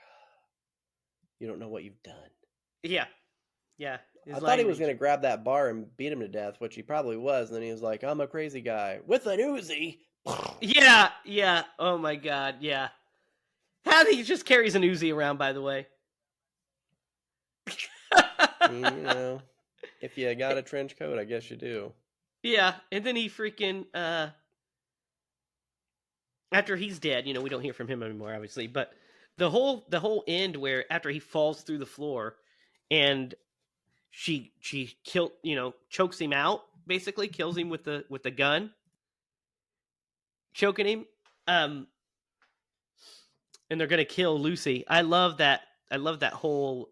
you don't know what you've done. Yeah. I thought he was going to grab that bar and beat him to death, which he probably was. And then he was like, I'm a crazy guy with an Uzi. Yeah. Oh, my God. Yeah. How he just carries an Uzi around, by the way. If you got a trench coat, I guess you do. Yeah, and then he freaking after he's dead, we don't hear from him anymore, obviously. But the whole end where after he falls through the floor, and she chokes him out, basically kills him with the gun, choking him. And they're gonna kill Lucy. I love that whole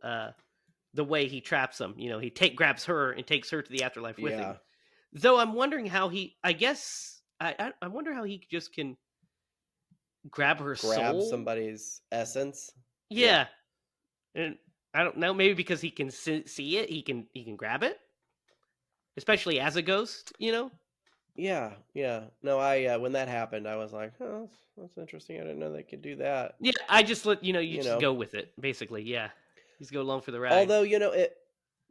the way he traps them. He grabs her and takes her to the afterlife with him. Though I'm wondering how I wonder how he just can grab her soul. Grab somebody's essence. Yeah. Yeah, and I don't know. Maybe because he can see it, he can grab it, especially as a ghost. Yeah, yeah. No, I when that happened, I was like, "Oh, that's interesting. I didn't know they could do that." Yeah, I just let you You just know, go with it. Basically, yeah, you just go along for the ride. although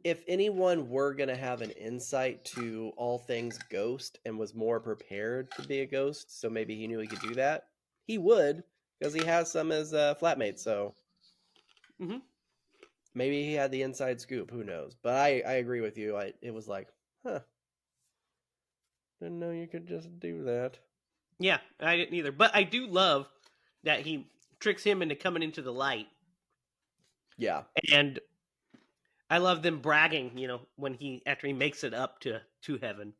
if anyone were gonna have an insight to all things ghost and was more prepared to be a ghost, so maybe he knew he could do that, he would because he has some as flatmates. So Hmm. maybe he had the inside scoop. Who knows? But I agree with you. It was like, huh, didn't know you could just do that. Yeah, I didn't either, but I do love that he tricks him into coming into the light, Yeah. and I love them bragging. When he after he makes it up to heaven,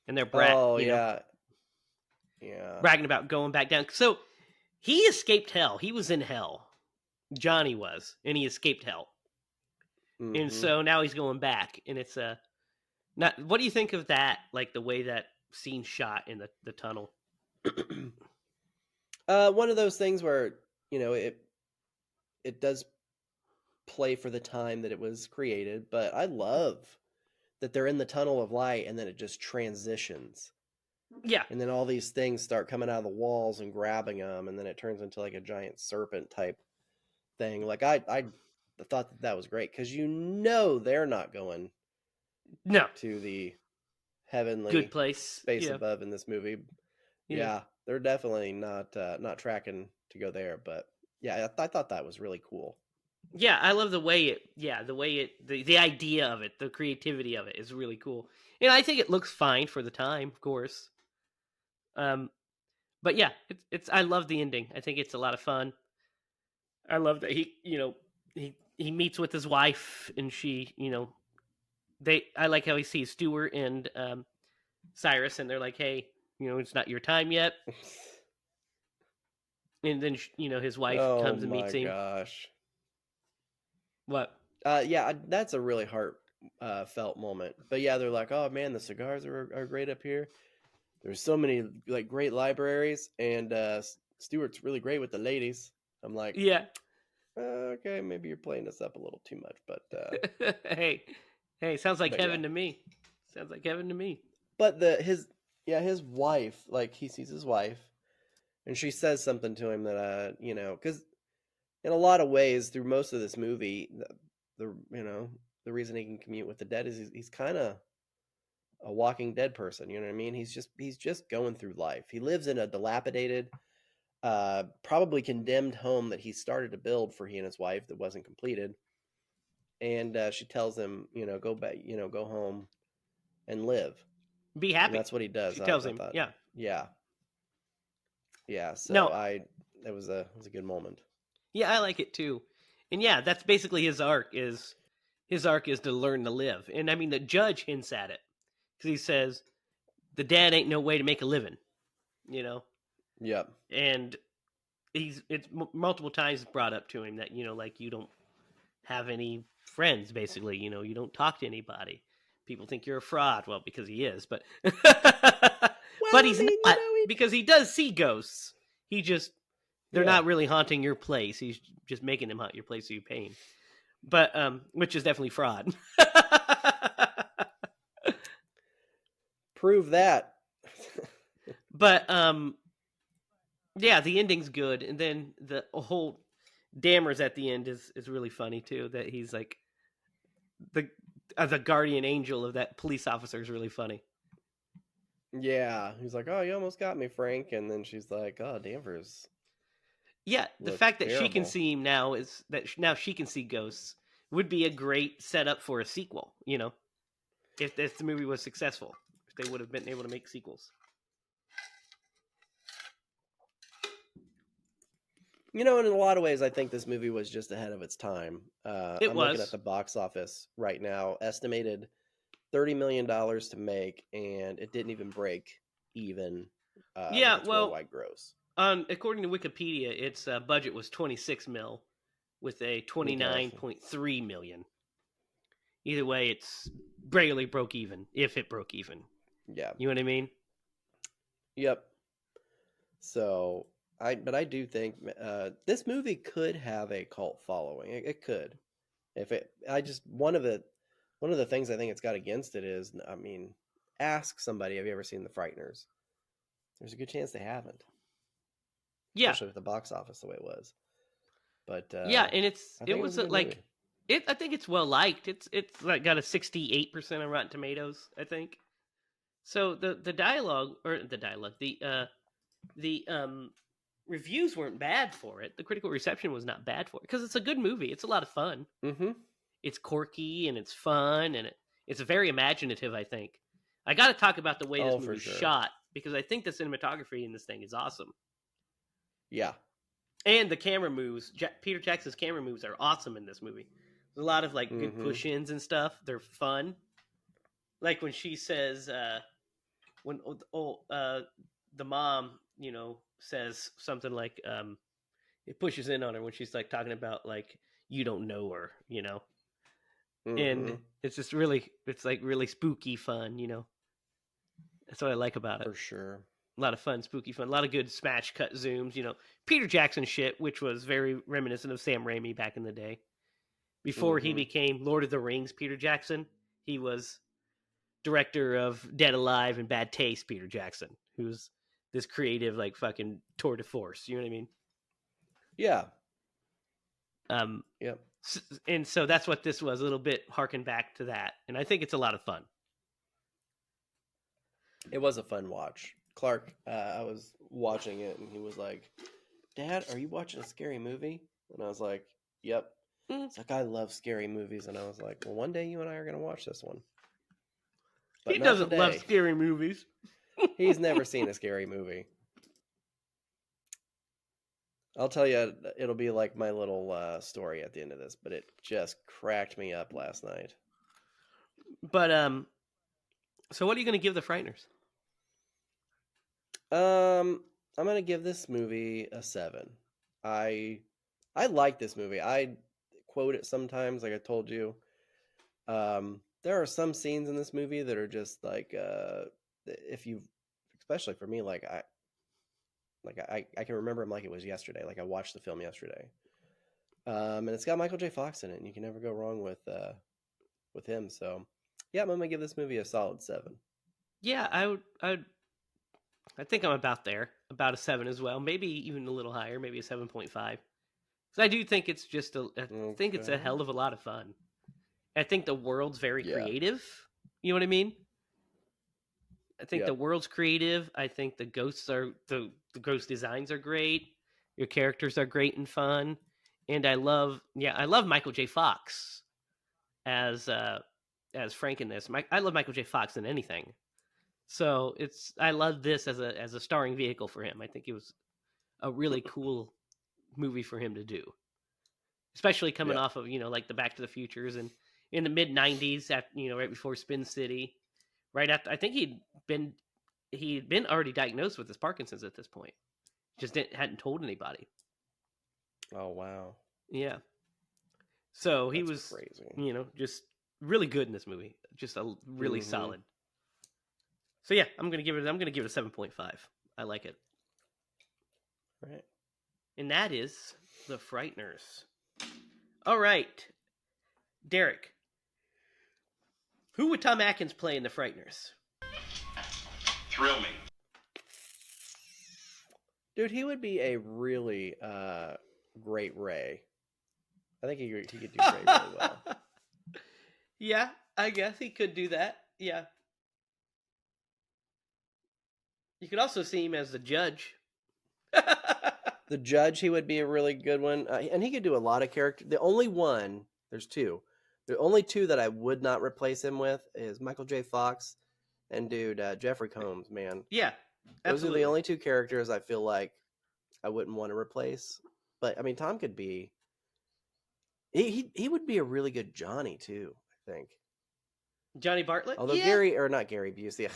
and they're Oh yeah. Yeah. bragging about going back down. So he escaped hell. He was in hell. Johnny was, and he escaped hell, and Mm-hmm. so now he's going back, and it's not. What do you think of that? Like the way that scene shot in the tunnel. One of those things where it does play for the time that it was created, but I love that they're in the tunnel of light and then it just transitions. Yeah, And then all these things start coming out of the walls and grabbing them, and then it turns into like a giant serpent type thing. Like I thought that was great because they're not going no, to the good heavenly place. space Yeah, above in this movie. yeah. Yeah, they're definitely not tracking to go there, but yeah, I thought that was really cool. Yeah, I love the way it. Yeah, the way it. The idea of it, the creativity of it is really cool, and I think it looks fine for the time, of course. Um, but yeah, it's. I love the ending. I think it's a lot of fun. I love that he meets with his wife, and she, they. I like how he sees Stuart and Cyrus, and they're like, hey, it's not your time yet, and then his wife Oh comes and my meets him. gosh. What? Yeah, that's a really heart felt moment. But yeah, they're like, "Oh man, the cigars are great up here. There's so many like great libraries, and Stewart's really great with the ladies." I'm like, Yeah. okay, maybe you're playing this up a little too much, hey, hey, sounds like but yeah. heaven to me. Sounds like heaven to me. But his wife, like he sees his wife, and she says something to him that because in a lot of ways through most of this movie, the reason he can commute with the dead is he's kind of a walking dead person. You know what I mean? He's just going through life. He lives in a dilapidated, probably condemned home that he started to build for he and his wife that wasn't completed. And she tells him, go back, go home and live. Be And happy. that's what he does. She I tells him. thought, Yeah. yeah, yeah. So No. it was a good moment. Yeah, I like it too. And yeah, that's basically his arc. His arc is to learn to live. And I mean, the judge hints at it because he says the dad ain't no way to make a living. You know, Yep. and it's multiple times brought up to him that like you don't have any friends. Basically, you don't talk to anybody. People think you're a fraud. Well, because he is, but Well, but I he's mean, not because he does see ghosts. He just they're yeah. not really haunting your place. He's just making them haunt your place so you pay him. But which is definitely fraud. Prove that. But yeah, the ending's good, and then the whole Dammers at the end is really funny too. That he's like the guardian angel of that police officer is really funny. Yeah. He's like, oh, you almost got me, Frank. And then she's like, oh, Danvers Yeah, the looks fact that she can terrible. see him now is that now she can see ghosts would be a great setup for a sequel. If the movie was successful, if they would have been able to make sequels. In a lot of ways, I think this movie was just ahead of its time. It I'm looking at was. the box office right now, estimated $30 million to make, and it didn't even break even with Yeah, its well, worldwide gross. according to Wikipedia, its budget was 26 mil with a Okay. 29.3 million. Either way, it's barely broke even, if it broke even. Yeah. You know what I mean? Yep. So But I do think this movie could have a cult following. It could. If it, I just one of the things I think it's got against it is, I mean, ask somebody, have you ever seen The Frighteners? There's a good chance they haven't, Yeah, especially with the box office the way it was. But yeah, and I it think it was was a good movie. like it. I think it's well liked. It's like got a 68% on Rotten Tomatoes. I think. So the dialogue or the dialogue the reviews weren't bad for it. The critical reception was not bad for it because it's a good movie. It's a lot of fun. Mm-hmm. It's quirky and it's fun and it's very imaginative. I think I got to talk about the way this Oh, for movie's sure. shot because I think the cinematography in this thing is awesome Yeah. and the camera moves. Peter Jackson's camera moves are awesome in this movie. There's a lot of like good Mm-hmm. push-ins and stuff. They're fun. Like when she says when the mom says something like it pushes in on her when she's like talking about like you don't know her. Mm-hmm. And it's just really it's like really spooky fun. That's what I like about it. For sure. A lot of fun, spooky fun, a lot of good smash cut zooms. Peter Jackson shit, which was very reminiscent of Sam Raimi back in the day before he Mm-hmm. became Lord of the Rings Peter Jackson. He was director of Dead Alive and Bad Taste Peter Jackson, who's this creative like fucking tour de force. You know what I mean? Yeah. Um, Yep. and so that's what this was, a little bit harken back to that, and I think it's a lot of fun. It was a fun watch. Clark, I was watching it and he was like, "Dad, are you watching a scary movie?" And I was like, "Yep." Mm. It's like, I love scary movies, and I was like, "Well, one day you and I are gonna watch this one." He But not doesn't love today. scary movies. He's never seen a scary movie. I'll tell you, it'll be like my little story at the end of this, but it just cracked me up last night. But so what are you going to give the Frighteners? I'm gonna give this movie a 7. I I like this movie. I quote it sometimes, like I told you. There are some scenes in this movie that are just like, if you, especially for me, I can remember them like it was yesterday. Like I watched the film yesterday. And it's got Michael J. Fox in it, and you can never go wrong with him. So, yeah, I'm gonna give this movie a solid 7. Yeah, I think I'm about there, about a 7 as well, maybe even a little higher, maybe a 7.5. Because I do think it's just I think it's a Okay. hell of a lot of fun. I think the world's very Yeah. creative. You know what I mean? I think the Yep. world's creative. I think the ghosts are the ghost designs are great. Your characters are great and fun, and I love Michael J. Fox as Frank in this. I love Michael J. Fox in anything. So I love this as a starring vehicle for him. I think it was a really cool movie for him to do, especially coming Yep. off of like the Back to the Futures and in the mid '90s, at right before Spin City, right after I think he'd been already diagnosed with his Parkinson's at this point, just hadn't told anybody. Oh wow, Yeah, so he that's was crazy. just really good in this movie, just a really Mm-hmm. solid. So yeah, I'm gonna give it a 7.5. I like it. Right. And that is the Frighteners. All right, Derek, who would Tom Atkins play in the Frighteners? Thrill me. Dude, he would be a really great Ray. I think he could do Ray really well. Yeah, I guess he could do that. Yeah, you could also see him as the judge. The Judge, he would be a really good one, and he could do a lot of character. The only one, there's two. The only two that I would not replace him with is Michael J. Fox and Jeffrey Combs. Man, Yeah, those are absolutely. the only two characters I feel like I wouldn't want to replace. But I mean, Tom could be. He would be a really good Johnny too, I think. Johnny Bartlett. Although Yeah, not Gary Busey.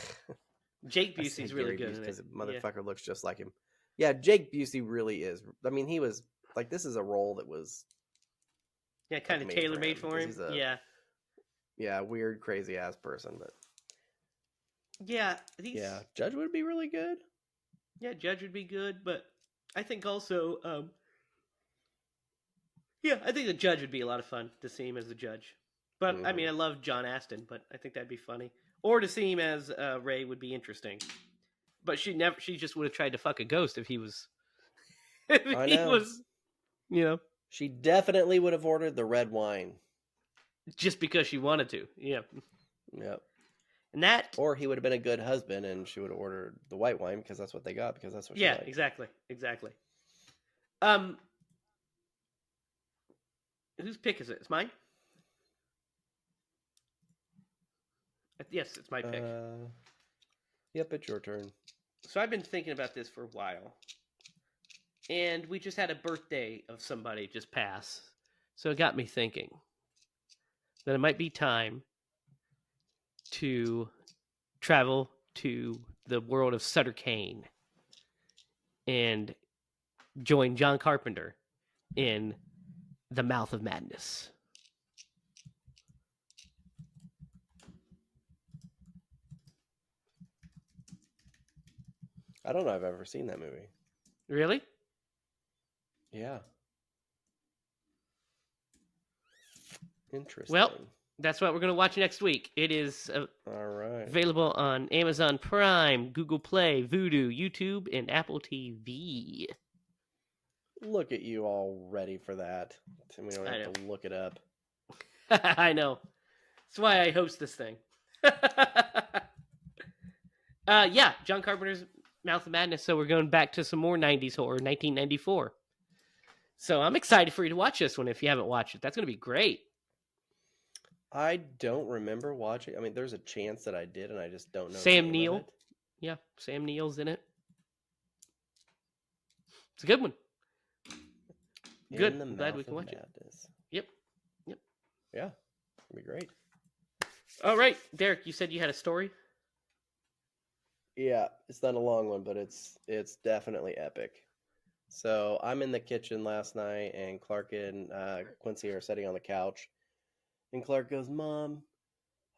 Jake I say Busey's really Gary good Busey in it. because the Yeah, motherfucker looks just like him. Yeah, Jake Busey really is. I mean, he was like, this is a role that was yeah, like kind of made tailor made for because him. he's a Yeah, weird, crazy ass person. But yeah, yeah, Judge would be really good. yeah, Judge would be good, but I think also, yeah, I think the judge would be a lot of fun to see him as the judge. But I mean, I love John Aston, but I think that'd be funny. Or to see him as Ray would be interesting. But she just would have tried to fuck a ghost if he was, if I he know. was, you know, She definitely would have ordered the red wine. just because she wanted to. Yeah. Yep. And that, Or he would have been a good husband, and she would have ordered the white wine because that's what they got, because that's what she yeah, liked. exactly. Whose pick is it? It's mine? Yes, it's my pick. Yep, it's your turn. So I've been thinking about this for a while. And we just had a birthday of somebody just pass. So it got me thinking that it might be time to travel to the world of Sutter Kane and join John Carpenter in The Mouth of Madness. I don't know if I've ever seen that movie. Really? Yeah. Interesting. Well, that's what we're going to watch next week. It is all right. available on Amazon Prime, Google Play, Vudu, YouTube, and Apple TV. Look at you all ready for that. We don't have to look it up. I know. That's why I host this thing. Yeah, John Carpenter's Mouth of Madness. So we're going back to some more 90s horror, 1994. So I'm excited for you to watch this one if you haven't watched it. That's going to be great. I don't remember watching. I mean, there's a chance that I did, and I just don't know. Sam Neill. Yeah, Sam Neill's in it. It's a good one. Good. I'm glad we can watch it. Yep. Yeah, it'll be great. All right, Derek, you said you had a story? Yeah, it's not a long one, but it's definitely epic. So I'm in the kitchen last night, and Clark and Quincy are sitting on the couch. And Clark goes, "Mom,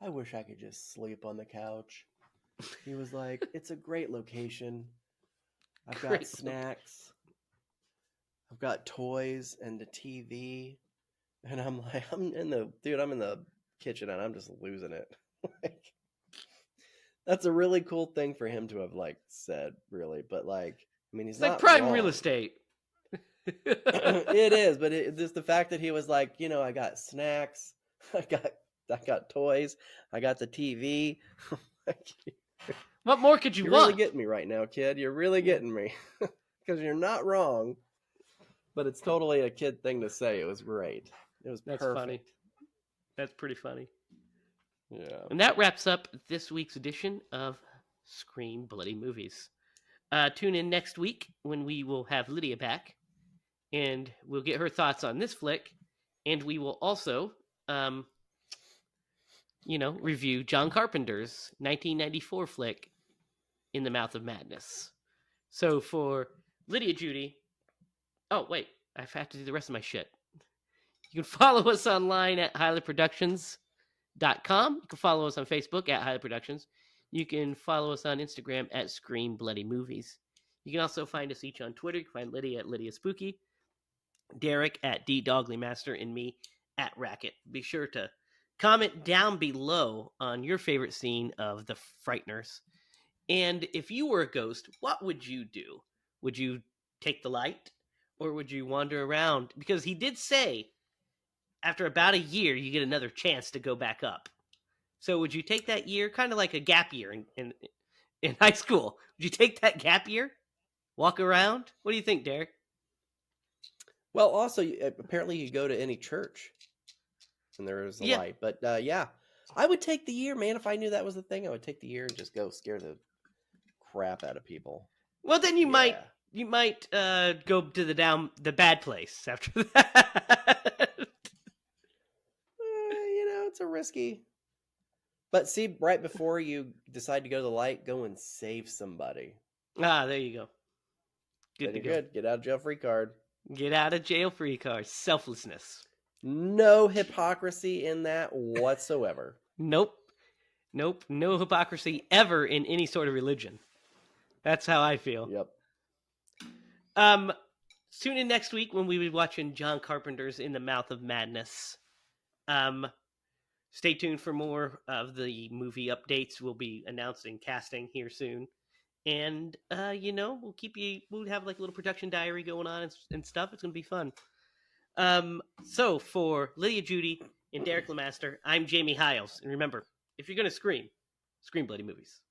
I wish I could just sleep on the couch." He was like, "It's a great location. I've got snacks. I've got toys and a TV." And I'm like, I'm in the kitchen, and I'm just losing it. Like, that's a really cool thing for him to have said, really. But I mean, he's not like prime wrong. real estate. It is, but just the fact that he was like, I got snacks, I got toys, I got the TV. What more could you You're want? really getting me right now, kid. You're really getting me, because you're not wrong. But it's totally a kid thing to say. It was great. It was That's perfect. funny. That's pretty funny. Yeah. And that wraps up this week's edition of Scream Bloody Movies. Tune in next week when we will have Lydia back, and we'll get her thoughts on this flick, and we will also, review John Carpenter's 1994 flick, In the Mouth of Madness. So for Lydia Judy, oh wait, I have to do the rest of my shit. You can follow us online at HiLaProductions.com. You can follow us on Facebook at HiLa Productions. You can follow us on Instagram at Scream Bloody Movies. You can also find us each on Twitter. You can find Lydia at Lydia Spooky, Derek at DDogleymaster, and me at Racket. Be sure to comment down below on your favorite scene of The Frighteners. And if you were a ghost, what would you do? Would you take the light? Or would you wander around? Because he did say, after about a year, you get another chance to go back up. So would you take that year, kind of like a gap year in high school? Would you take that gap year? Walk around? What do you think, Derek? Well, also, apparently you go to any church and there is a light. But yeah, I would take the year, man. If I knew that was the thing, I would take the year and just go scare the crap out of people. Well, then you might go to the bad place after that. It's a risky. But see, right before you decide to go to the light, go and save somebody. Ah, there you go. Good. Get out of jail free card. Get out of jail free card. Selflessness. No hypocrisy in that whatsoever. Nope. No hypocrisy ever in any sort of religion. That's how I feel. Yep. Tune in next week when we will be watching John Carpenter's In the Mouth of Madness. Stay tuned for more of the movie updates. We'll be announcing casting here soon. And, we'll have like a little production diary going on and stuff. It's going to be fun. So for Lydia Judy and Derek Lemaster, I'm Jamie Hiles. And remember, if you're going to scream bloody movies.